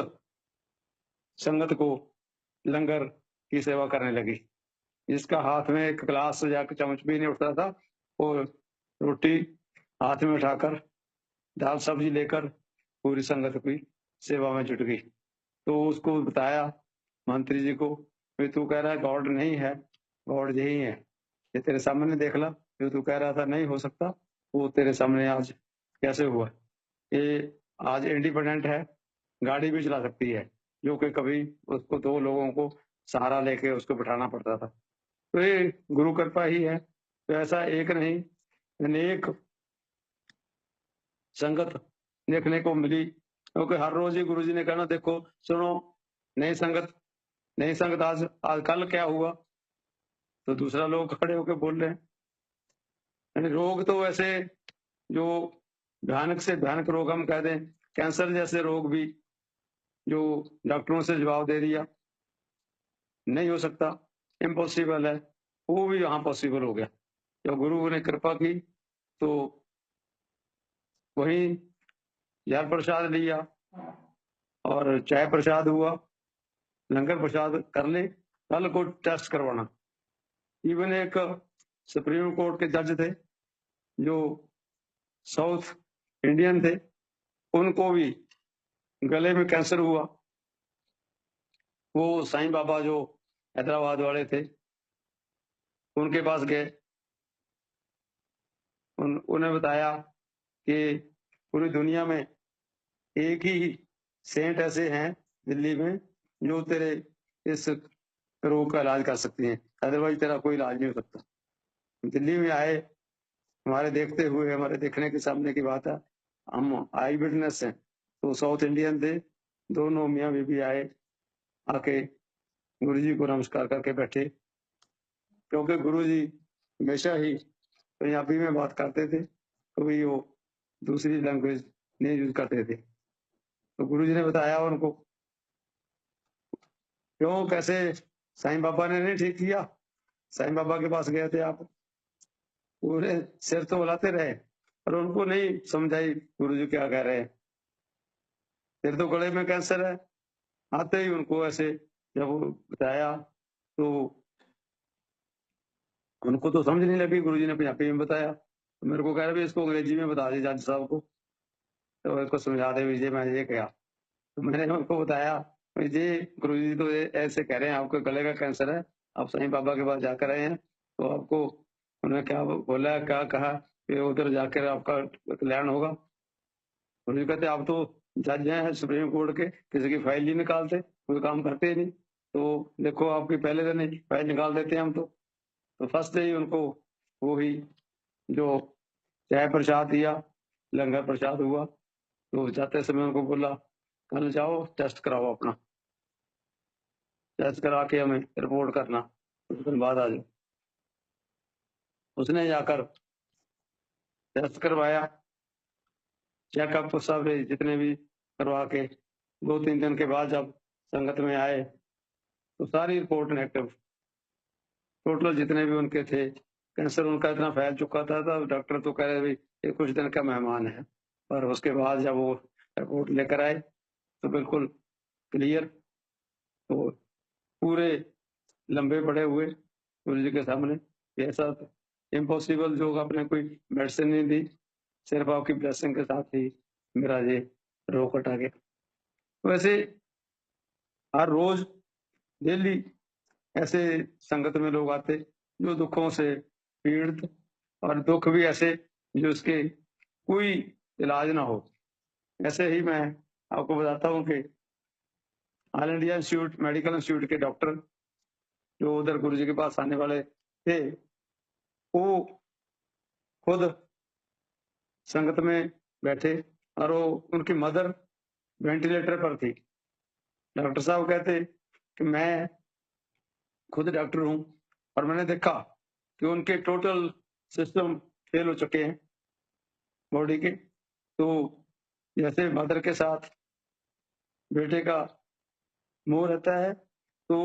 संगत को लंगर की सेवा करने लगी। जिसका हाथ में एक गिलास या चम्मच भी नहीं उठता था, वो रोटी हाथ में उठाकर दाल सब्जी लेकर पूरी संगत की सेवा में जुट गई। तो उसको बताया मंत्री जी को, भाई तू कह रहा है गॉड नहीं है, गॉड यही है, ये तेरे सामने देख ला, जो तू कह रहा था नहीं हो सकता वो तेरे सामने आज कैसे हुआ। ये आज इंडिपेंडेंट है, गाड़ी भी चला सकती है, जो कि कभी उसको 2 लोगों को सहारा लेके उसको बिठाना पड़ता था। तो ये गुरु कृपा ही है। तो ऐसा एक नहीं अनेक संगत देखने को मिली, क्योंकि हर रोज ही गुरुजी ने कहना देखो सुनो नई संगत आज आज कल क्या हुआ, तो दूसरा लोग खड़े होकर बोल रहे हैं। यानी रोग तो वैसे जो भयानक से भयानक रोग हम कह दें, कैंसर जैसे रोग भी जो डॉक्टरों से जवाब दे दिया नहीं हो सकता, इम्पॉसिबल है, वो भी यहाँ पॉसिबल हो गया। जब गुरु ने कृपा की तो वही जल प्रसाद लिया और चाय प्रसाद हुआ, लंगर प्रसाद कर ले, कल को टेस्ट करवाना। इवन एक सुप्रीम कोर्ट के जज थे जो साउथ इंडियन थे, उनको भी गले में कैंसर हुआ। वो साईं बाबा जो हैदराबाद वाले थे उनके पास गए, उन्हें बताया कि पूरी दुनिया में एक ही सेंट ऐसे हैं दिल्ली में जो तेरे इस रोग का इलाज कर सकती हैं, अदरवाइज तेरा कोई इलाज नहीं हो सकता। दिल्ली में आए, हमारे देखते हुए, हमारे देखने के सामने की बात है, हम आई विटनेस हैं। तो साउथ इंडियन थे, दोनों मियाँ बीबी आए, आके गुरुजी को नमस्कार करके बैठे, क्योंकि गुरुजी हमेशा ही पंजाबी में बात करते थे, कभी वो दूसरी लैंग्वेज नहीं यूज करते थे। तो गुरुजी ने बताया उनको क्यों कैसे साईं बाबा ने नहीं ठीक किया, साईं बाबा के पास गए थे आप, पूरे सिर तो हिलाते रहे पर उनको नहीं समझाई गुरुजी क्या कह रहे हैं। फिर तो गले में कैंसर है, आते ही उनको ऐसे जब वो बताया तो उनको तो समझ नहीं लगी, गुरुजी ने पंजाबी में बताया, तो मेरे को कह रहे भी इसको अंग्रेजी में बता दे जज साहब को, तो इसको समझा दे विजय मैं ये कहा। तो मैंने उनको बताया विजय गुरुजी तो ऐसे कह रहे हैं आपके गले का कैंसर है, आप साईं बाबा के पास जाकर आए हैं, तो आपको उन्होंने क्या बोला क्या कहा कि उधर जाकर आपका कल्याण होगा। गुरुजी कहते आप तो जज हैं सुप्रीम कोर्ट के, किसी की फाइल नहीं निकालते, कोई काम करते ही नहीं, तो देखो आपकी पहले दिन ही फाइल निकाल देते हैं हम तो फर्स्ट डे ही उनको वो ही जो चाय प्रसाद दिया, लंगर प्रसाद हुआ, तो जाते समय उनको बोला कल जाओ टेस्ट कराओ अपना, टेस्ट करा के हमें रिपोर्ट करना, कुछ दिन बाद आ जाओ। उसने जाकर टेस्ट करवाया, चेकअप सब जितने भी करवा के 2-3 दिन के बाद जब संगत में आए तो सारी रिपोर्ट नेगेटिव, टोटल जितने भी उनके थे, कैंसर उनका इतना फैल चुका था, डॉक्टर तो कह रहे ये कुछ दिन का मेहमान है, पर उसके बाद जब वो रिपोर्ट लेकर आए तो बिल्कुल क्लियर, तो पूरे लंबे पड़े हुए गुरु जी के सामने, ऐसा इम्पॉसिबल जो आपने कोई मेडिसिन नहीं दी, सिर्फ आपकी ब्लेसिंग के साथ ही मेरा ये रोग हटा गया। वैसे हर रोज डेली ऐसे संगत में लोग आते जो दुखों से पीड़ित, और दुख भी ऐसे जो उसके कोई इलाज ना हो। ऐसे ही मैं आपको बताता हूँ कि all India institute medical institute के डॉक्टर जो उधर गुरु जी के पास आने वाले थे, वो खुद संगत में बैठे और वो उनकी मदर वेंटिलेटर पर थी। डॉक्टर साहब कहते कि मैं खुद डॉक्टर हूं और मैंने देखा कि उनके टोटल सिस्टम फेल हो चुके हैं बॉडी के, तो जैसे मदर के साथ बेटे का मोह रहता है, तो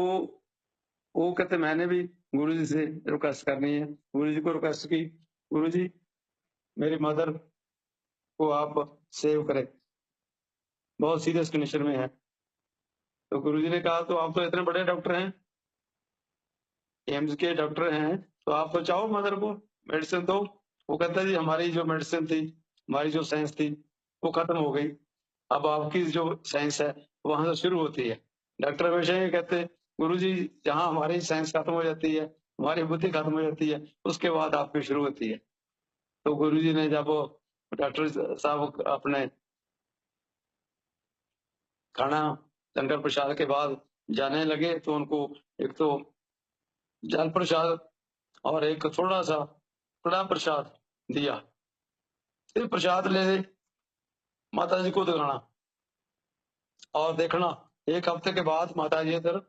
वो कहते मैंने भी गुरुजी से रिक्वेस्ट करनी है, गुरुजी को रिक्वेस्ट की, गुरुजी मेरी मदर को आप सेव करें, बहुत सीरियस कंडीशन में है। तो गुरुजी ने कहा तो आप तो इतने बड़े डॉक्टर हैं, एम्स के डॉक्टर हैं, तो आप तो चाहो मदर को मेडिसिन दो। वो कहता जी हमारी जो मेडिसिन थी, हमारी जो साइंस थी, वो खत्म हो गई। अब आपकी जो साइंस है वहां से शुरू होती है। डॉक्टर हमेशा ये कहते हैं गुरुजी जहाँ हमारी साइंस खत्म हो जाती है, हमारी बुद्धि खत्म हो जाती है, उसके बाद आपकी शुरू होती है। तो गुरुजी ने जब डॉक्टर साहब अपने खाना लंगर प्रसाद के बाद जाने लगे तो उनको एक तो जल प्रसाद और एक थोड़ा सा कड़ा प्रसाद दिया। फिर प्रसाद ले माता जी को दिखाना और देखना 1 हफ्ते के बाद माता जी इधर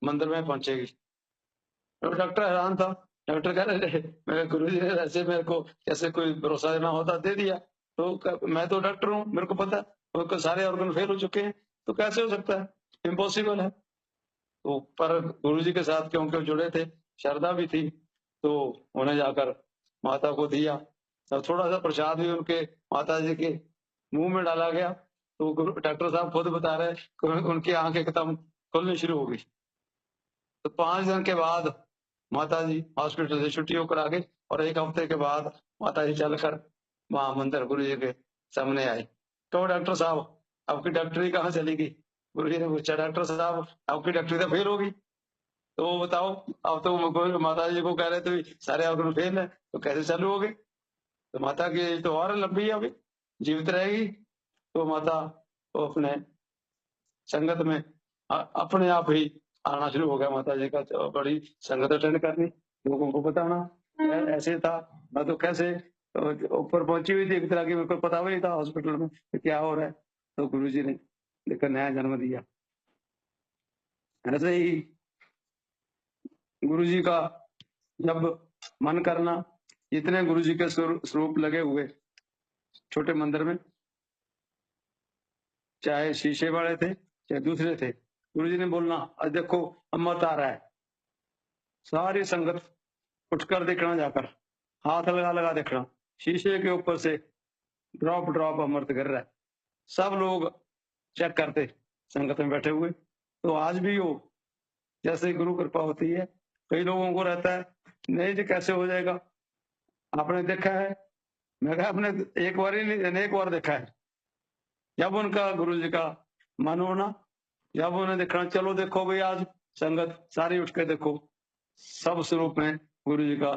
मंदिर में पहुंचेगी। तो डॉक्टर हैरान था। डॉक्टर कह रहे थे मेरे गुरुजी ने ऐसे मेरे को कैसे कोई भरोसा देना होता दे दिया। तो मैं तो डॉक्टर हूँ, मेरे को पता है उनके सारे ऑर्गन फेल हो चुके हैं, तो कैसे हो सकता है, इम्पॉसिबल है। तो पर गुरुजी के साथ क्योंकि जुड़े थे, श्रद्धा भी थी, तो उन्हें जाकर माता को दिया और थोड़ा सा प्रसाद भी उनके माता जी के मुंह में डाला गया। तो डॉक्टर साहब खुद बता रहे कि उनकी आंखें एकदम खुलनी शुरू हो गई। तो 5 दिन के बाद माता जी हॉस्पिटल से छुट्टी होकर आ गई और 1 हफ्ते के बाद माता जी चलकर वहां मंदिर गुरु जी के सामने आए। तो डॉक्टर साहब आपकी डॉक्टरी कहाँ चली गई? गुरु जी ने पूछा डॉक्टर साहब आपकी डॉक्टरी तो फेल हो गई। तो वो बताओ अब तो माता जी को कह रहे थे सारे ऑर्गन फेल है तो कैसे चालू हो गए? तो माता की एज तो और लंबी है, अभी जीवित रहेगी। तो माता वो अपने संगत में अपने आप ही आना शुरू हो गया। माता जी का तो बड़ी संगत अटेंड करनी, लोगों को बताना। ऐसे था मैं तो कैसे ऊपर पहुंची हुई थी एक तरह की, मेरे को पता भी नहीं था हॉस्पिटल में कि क्या हो रहा है। तो गुरु जी ने देखकर नया जन्म दिया। ऐसे ही गुरु जी का जब मन करना, इतने गुरु जी के स्वरूप लगे हुए छोटे मंदिर में, चाहे शीशे वाले थे चाहे दूसरे थे। गुरु जी ने बोलना आज देखो अमृत आ रहा है, सारी संगत उठकर देखना, जाकर हाथ लगा लगा देखना, शीशे के ऊपर से ड्रॉप ड्रॉप अमृत गिर रहा है। सब लोग चेक करते संगत में बैठे हुए। तो आज भी वो जैसे गुरु कृपा होती है, कई लोगों को रहता है नहीं जी कैसे हो जाएगा, आपने देखा है? मैं कहा आपने एक बार ही नहीं अनेक बार देखा है। जब उनका गुरु जी का मन होना, जब उन्हें देखना चलो देखो भाई आज संगत सारी उठ के देखो, सब स्वरूप में गुरु जी का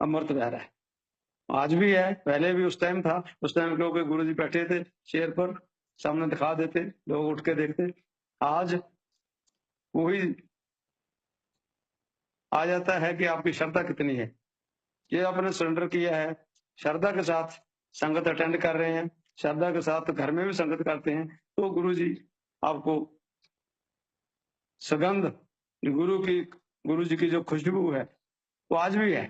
अमृत बह रहा है। आज भी है, पहले भी उस टाइम था। उस टाइम क्योंकि गुरु जी बैठे थे चेयर पर, सामने दिखा देते, लोग उठ के देखते। आज वही आ जाता है कि आपकी श्रद्धा कितनी है। ये आपने सरेंडर किया है, श्रद्धा के साथ संगत अटेंड कर रहे हैं, श्रद्धा के साथ घर में भी संगत करते हैं, तो गुरु जी आपको सुगंध गुरु जी की जो खुशबू है वो आज भी है।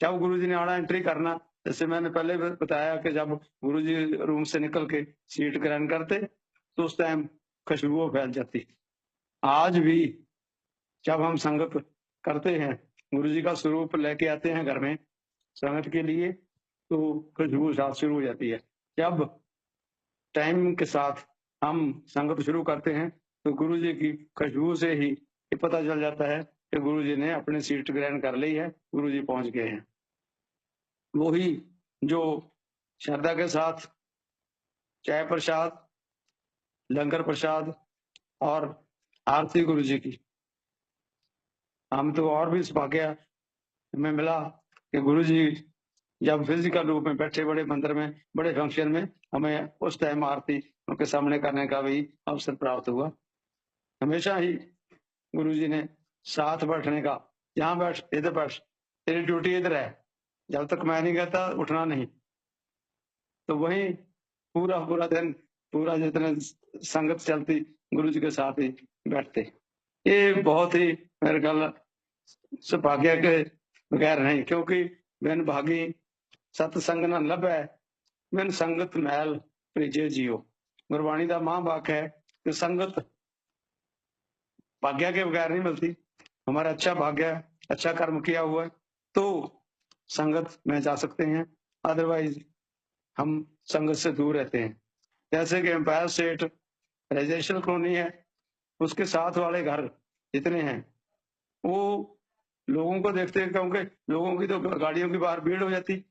जब गुरु जी ने आना एंट्री करना, जैसे मैंने पहले भी बताया कि जब गुरु जी रूम से निकल के सीट ग्रहण करते तो उस टाइम खुशबू फैल जाती। आज भी जब हम संगत करते हैं, गुरु जी का स्वरूप लेके आते हैं घर में संगत के लिए, तो खुशबू साथ शुरू हो जाती है। जब टाइम के साथ हम संगत शुरू करते हैं तो गुरु जी की खुशबू से ही ये पता चल जाता है कि गुरु जी ने अपनी सीट ग्रहण कर ली है, गुरु जी पहुंच गए हैं। वही जो श्रद्धा के साथ चाय प्रसाद, लंगर प्रसाद और आरती गुरु जी की, हम तो और भी सौभाग्य हमें मिला कि गुरु जी जब फिजिकल रूप में बैठे बड़े मंदिर में बड़े फंक्शन में, हमें उस टाइम आरती उनके सामने करने का भी अवसर प्राप्त हुआ। हमेशा ही गुरु जी ने साथ बैठने का, यहाँ बैठ इधर बैठ, तेरी ड्यूटी इधर है, जब तक मैं नहीं कहता उठना नहीं। तो वही पूरा पूरा दिन पूरा जितने संगत चलती गुरु जी के साथ ही बैठते। ये बहुत ही मेरे ख्याल सौभाग्य के बगैर नहीं, क्योंकि बिन भागी सतसंग न लभै, बिन संगत महल प्रीजे जियो। गुरबाणी का महावाक्य है कि संगत भाग्य के बगैर नहीं मिलती। हमारा अच्छा भाग्य है, अच्छा कर्म किया हुआ है तो संगत में जा सकते हैं, अदरवाइज हम संगत से दूर रहते हैं। जैसे कि एम्पायर स्टेट रेजिडेंशियल कॉलोनी है, उसके साथ वाले घर जितने हैं वो लोगों को देखते हैं, क्योंकि लोगों की तो गाड़ियों की बाहर भीड़ हो जाती,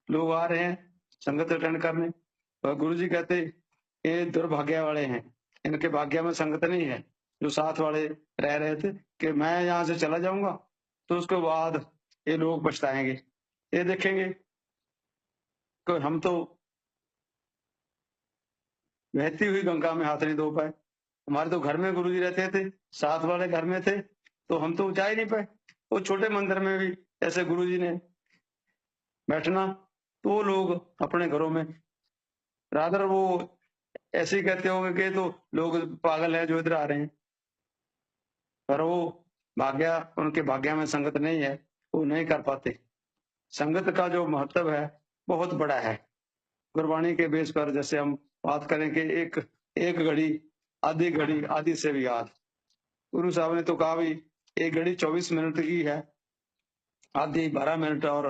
लोग आ रहे हैं संगत अटेंड करने, और गुरुजी कहते ये दुर्भाग्य वाले हैं, इनके भाग्य में संगत नहीं है। जो साथ वाले रह रहे थे कि मैं यहाँ से चला जाऊंगा तो उसके बाद ये लोग पछताएंगे, ये देखेंगे कि हम तो बहती हुई गंगा में हाथ नहीं धो पाए। हमारे तो घर में गुरुजी रहते थे, साथ वाले घर में थे, तो हम तो जा ही नहीं पाए। वो छोटे मंदिर में भी ऐसे गुरुजी ने बैठना, तो वो लोग अपने घरों में रादर वो ऐसे ही कहते होंगे कि तो लोग पागल हैं जो इधर आ रहे हैं, पर वो भाग्य उनके भाग्य में संगत नहीं है, वो नहीं कर पाते। संगत का जो महत्व है बहुत बड़ा है। गुरबाणी के बेस पर जैसे हम बात करें कि एक घड़ी आधी से भी याद। गुरु साहब ने तो कहा भी एक घड़ी 24 मिनट की है, आधी 12 मिनट और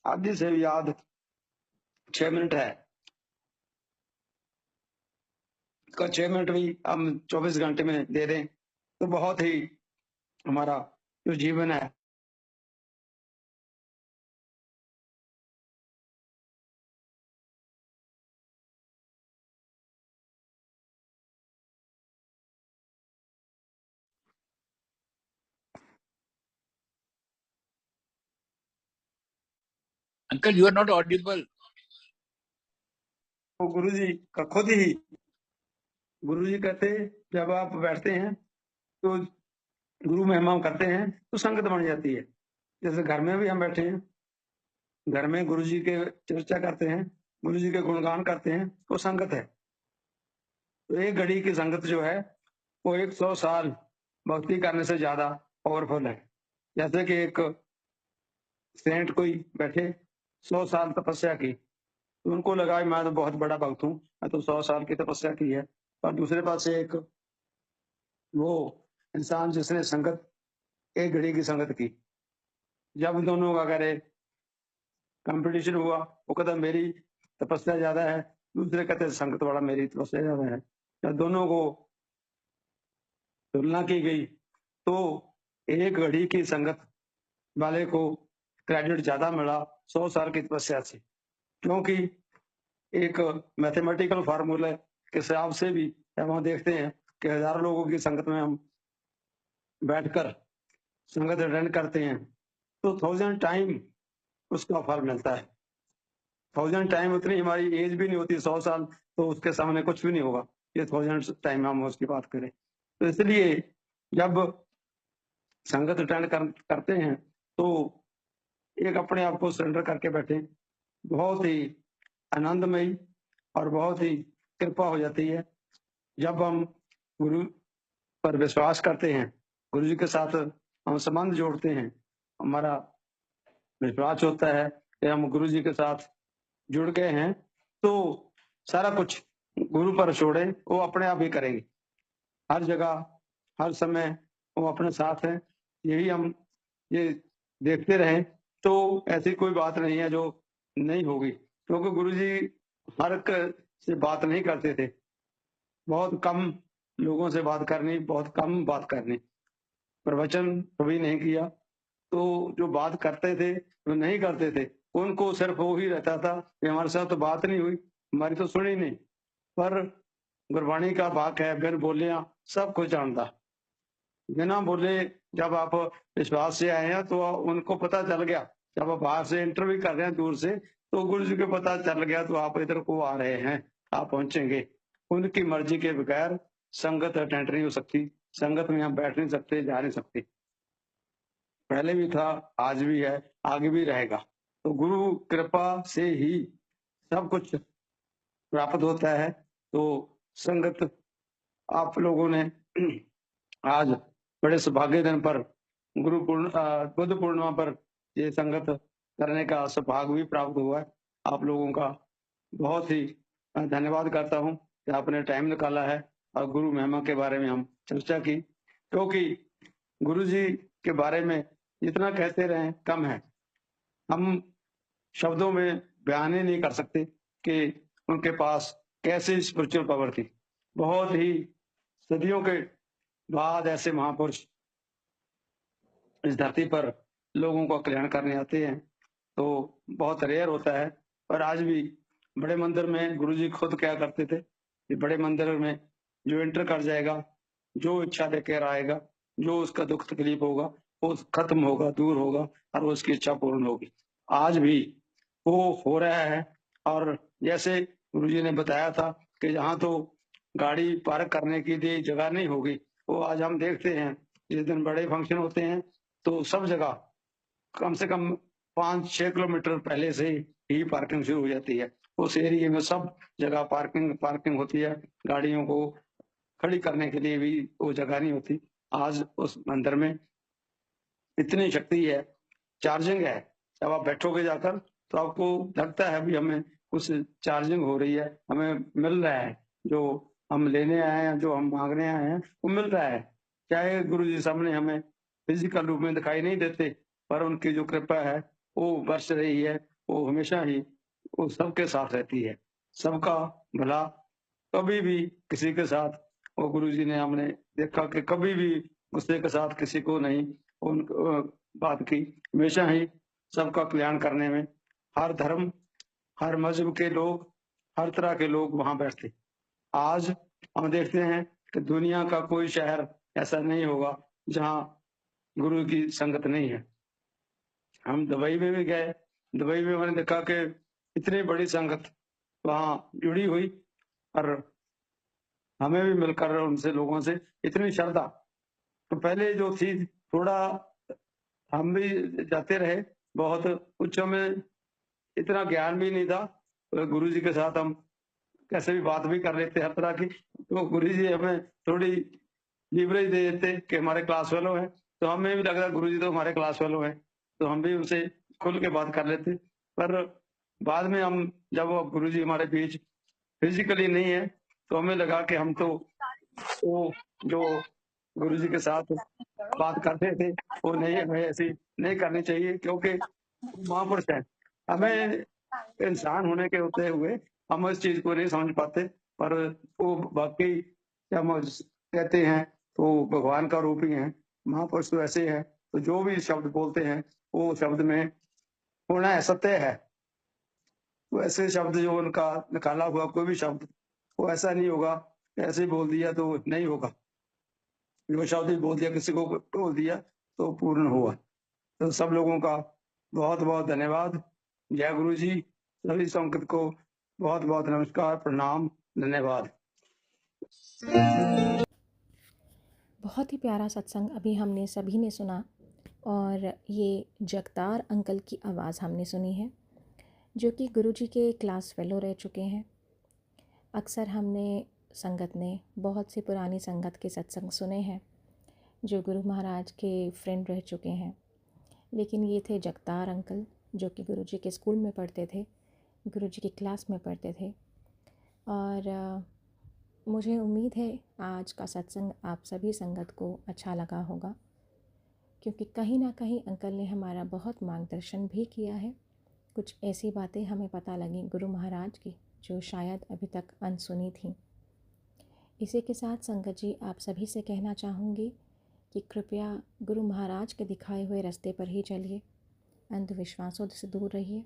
आधी से भी याद 6 मिनट है। का 6 मिनट भी हम 24 घंटे में दे दें तो बहुत ही हमारा जो जीवन है Uncle, you are not audible. वो गुरु जी का खुद ही गुरु जी कहते जब आप बैठते हैं तो गुरु महिमा करते हैं तो संगत बन जाती है। जैसे घर में भी हम बैठे हैं, घर में गुरु जी के चर्चा करते हैं, गुरु जी के गुणगान करते हैं, तो संगत है। तो एक घड़ी की संगत जो है वो 100 साल भक्ति करने से ज्यादा पावरफुल है। जैसे कि एक सेंट कोई बैठे 100 साल तपस्या की, तो उनको लगा मैं तो बहुत बड़ा भक्त हूँ, मैं तो 100 साल की तपस्या की है। पर दूसरे पास से एक वो इंसान जिसने संगत एक घड़ी की संगत की, जब दोनों का करे कंपटीशन हुआ, वो कहता मेरी तपस्या ज्यादा है, दूसरे कहते संगत वाला मेरी तपस्या ज्यादा है। जब दोनों को तुलना की गई तो एक घड़ी की संगत वाले को क्रेडिट ज्यादा मिला 100 साल की तपस्या से, क्योंकि एक मैथमेटिकल फार्मूला के हिसाब से भी जब हम देखते हैं कि हजारों लोगों की संगत में हम बैठकर संगत अटेंड करते हैं तो 1000 टाइम उसका फल मिलता है। 1000 टाइम उतनी हमारी एज भी नहीं होती, 100 साल तो उसके सामने कुछ भी नहीं होगा, ये 1000 टाइम हम उसकी बात करें। तो इसलिए जब संगत अटेंड करते हैं तो एक अपने आप को सरेंडर करके बैठे, बहुत ही आनंदमयी और बहुत ही कृपा हो जाती है। जब हम गुरु पर विश्वास करते हैं, गुरु जी के साथ हम संबंध जोड़ते हैं, हमारा विश्वास होता है कि हम गुरु जी के साथ जुड़ गए हैं, तो सारा कुछ गुरु पर छोड़े, वो अपने आप ही करेंगे। हर जगह हर समय वो अपने साथ है। यही हम ये देखते रहें तो ऐसी कोई बात नहीं है जो नहीं होगी, क्योंकि गुरु जी हर एक से बात नहीं करते थे, बहुत कम लोगों से बात करनी, बहुत कम बात करनी, प्रवचन कभी नहीं किया। तो जो बात करते थे वो नहीं करते थे, उनको सिर्फ वो ही रहता था कि हमारे साथ तो बात नहीं हुई, हमारी तो सुनी नहीं। पर गुरबाणी का वाक है बिन बोलिया सब कुछ जानता। बिना बोले जब आप विश्वास से आए हैं तो उनको पता चल गया, जब आप बाहर से इंटरव्यू कर रहे हैं दूर से, तो गुरु जी को पता चल गया तो आप इधर को आ रहे हैं, आप पहुंचेंगे। उनकी मर्जी के बगैर संगत अटेंड नहीं हो सकती, संगत में हम बैठ नहीं सकते, जा नहीं सकते। पहले भी था, आज भी है, आगे भी रहेगा। तो गुरु कृपा से ही सब कुछ प्राप्त होता है। तो संगत आप लोगों ने आज बड़े सौभाग्य दिन पर बुद्ध पूर्णिमा पर ये संगत करने का सौभाग्य भी प्राप्त हुआ है। आप लोगों का बहुत ही धन्यवाद करता हूँ कि आपने टाइम निकाला है और गुरु महिमा के बारे में हम चर्चा की, क्योंकि गुरु जी के बारे में जितना कहते रहे कम है। हम शब्दों में बयान ही नहीं कर सकते कि उनके पास कैसी स्पिरिचुअल पावर थी। बहुत ही सदियों के बाद ऐसे महापुरुष इस धरती पर लोगों का कल्याण करने आते हैं, तो बहुत रेयर होता है और आज भी बड़े मंदिर में गुरुजी खुद क्या करते थे कि बड़े मंदिर में जो एंटर कर जाएगा, जो इच्छा लेकर आएगा, जो उसका दुख तकलीफ होगा, वो खत्म होगा, दूर होगा और उसकी इच्छा पूर्ण होगी। आज भी वो हो रहा है। और जैसे गुरुजी ने बताया था कि जहाँ तो गाड़ी पार्क करने के लिए जगह नहीं होगी, वो आज हम देखते हैं जिस दिन बड़े फंक्शन होते हैं तो सब जगह कम से कम 5-6 किलोमीटर पहले से ही पार्किंग शुरू हो जाती है। उस एरिये में सब जगह पार्किंग होती है। गाड़ियों को खड़ी करने के लिए भी वो जगह नहीं होती। आज उस मंदिर में इतनी शक्ति है, चार्जिंग है। जब आप बैठोगे जाकर तो आपको लगता है अभी हमें कुछ चार्जिंग हो रही है, हमें मिल रहा है। जो हम लेने आए हैं, जो हम माँगने आए हैं, वो मिल रहा है। चाहे गुरुजी सामने हमें फिज़िकल रूप में दिखाई नहीं देते, पर उनकी जो कृपा है, वो बरस रही है। वो हमेशा ही वो सबके साथ रहती है। सबका भला कभी भी किसी के साथ वो गुरुजी ने हमने देखा कि कभी भी गुस्से के साथ किसी को नहीं बात की। हमेशा ही सबका कल्याण करने में हर धर्म, हर मज़हब के लोग, हर तरह के लोग वहाँ बैठते। आज हम देखते हैं कि दुनिया का कोई शहर ऐसा नहीं होगा जहाँ गुरु की संगत नहीं है। हम दुबई में भी गए, दुबई में मैंने देखा कि इतनी बड़ी संगत वहाँ जुड़ी हुई और हमें भी मिलकर उनसे लोगों से इतनी श्रद्धा। तो पहले जो थी थोड़ा हम भी जाते रहे, बहुत उच्चों में इतना ज्ञान भी नहीं था। गुरुजी के साथ हम कैसे भी बात भी कर लेते हर तरह की। तो गुरुजी हमें थोड़ी लीवरेज दे देते कि हमारे क्लास फेलो हैं, तो हमें भी लगता गुरुजी तो हमारे क्लास फेलो हैं, तो हम भी उनसे खुल के बात कर लेते। पर बाद में हम जब वो गुरुजी हमारे बीच फिज़िकली नहीं है, तो हमें लगा कि हम तो वो जो गुरुजी के साथ बात करते थे, वो नहीं हमें ऐसी नहीं करनी चाहिए क्योंकि महापुरुष हैं। हमें इंसान होने के होते हुए हम इस चीज़ को नहीं समझ पाते, पर वो वाक़ई जब हम कहते हैं, तो भगवान का रूप ही हैं। महापुरुष तो ऐसे हैं, तो जो भी शब्द बोलते हैं, वो शब्द में पूर्ण है, सत्य है। तो ऐसे शब्द जो उनका निकाला हुआ कोई भी शब्द, वो ऐसा नहीं होगा, ऐसे ही बोल दिया तो नहीं होगा। जो शब्द भी बोल दिया, किसी को बोल दिया, तो पूर्ण हुआ। तो सब लोगों का बहुत-बहुत धन्यवाद। जय गुरु जी। सभी संगत को बहुत-बहुत नमस्कार, प्रणाम, धन्यवाद। बहुत ही प्यारा सत्संग अभी हमने सभी ने सुना और ये जगतार अंकल की आवाज़ हमने सुनी है, जो कि गुरुजी के क्लास फेलो रह चुके हैं। अक्सर हमने संगत ने बहुत सी पुरानी संगत के सत्संग सुने हैं जो गुरु महाराज के फ्रेंड रह चुके हैं, लेकिन ये थे जगतार अंकल जो कि गुरुजी के स्कूल में पढ़ते थे, गुरुजी की क्लास में पढ़ते थे। और मुझे उम्मीद है आज का सत्संग आप सभी संगत को अच्छा लगा होगा, क्योंकि कहीं ना कहीं अंकल ने हमारा बहुत मार्गदर्शन भी किया है। कुछ ऐसी बातें हमें पता लगी गुरु महाराज की जो शायद अभी तक अनसुनी थीं। इसी के साथ संगत जी आप सभी से कहना चाहूँगी कि कृपया गुरु महाराज के दिखाए हुए रास्ते पर ही चलिए, अंधविश्वासों से दूर रहिए।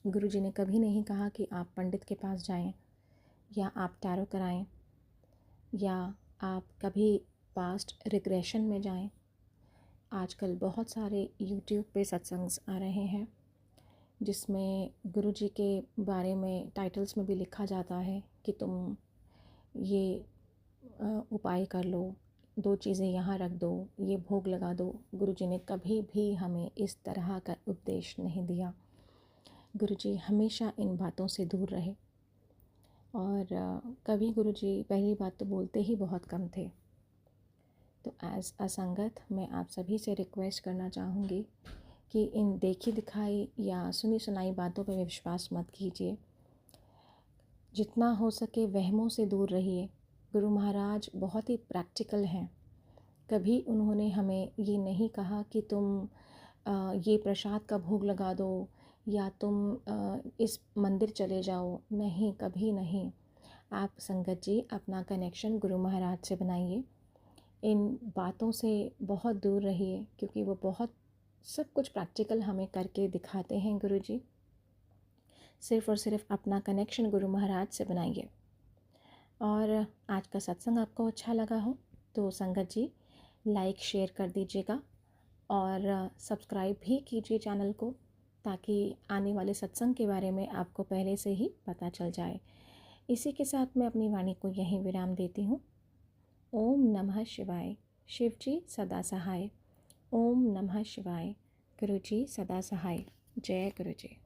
गुरु जी ने कभी नहीं कहा कि आप पंडित के पास जाएं या आप टैरो कराएं या आप कभी पास्ट रिग्रेशन में जाएं। आजकल बहुत सारे यूट्यूब पे सत्संग आ रहे हैं जिसमें गुरुजी के बारे में टाइटल्स में भी लिखा जाता है कि तुम ये उपाय कर लो, 2 चीज़ें यहाँ रख दो, ये भोग लगा दो। गुरुजी ने कभी भी हमें इस तरह का उपदेश नहीं दिया। गुरुजी हमेशा इन बातों से दूर रहे और कभी गुरुजी पहली बात तो बोलते ही बहुत कम थे। तो एज़ अ संगत मैं आप सभी से रिक्वेस्ट करना चाहूँगी कि इन देखी दिखाई या सुनी सुनाई बातों पर विश्वास मत कीजिए। जितना हो सके वहमों से दूर रहिए। गुरु महाराज बहुत ही प्रैक्टिकल हैं। कभी उन्होंने हमें ये नहीं कहा कि तुम ये प्रसाद का भोग लगा दो या तुम इस मंदिर चले जाओ। नहीं, कभी नहीं। आप संगत जी अपना कनेक्शन गुरु महाराज से बनाइए। इन बातों से बहुत दूर रहिए, क्योंकि वो बहुत सब कुछ प्रैक्टिकल हमें करके दिखाते हैं गुरुजी। सिर्फ़ और सिर्फ अपना कनेक्शन गुरु महाराज से बनाइए। और आज का सत्संग आपको अच्छा लगा हो तो संगत जी लाइक शेयर कर दीजिएगा और सब्सक्राइब भी कीजिए चैनल को, ताकि आने वाले सत्संग के बारे में आपको पहले से ही पता चल जाए। इसी के साथ मैं अपनी वाणी को यहीं विराम देती हूँ। ओम नमः शिवाय। शिव जी सदा सहाय। ओम नमः शिवाय। गुरु जी सदा सहाय। जय गुरु जी।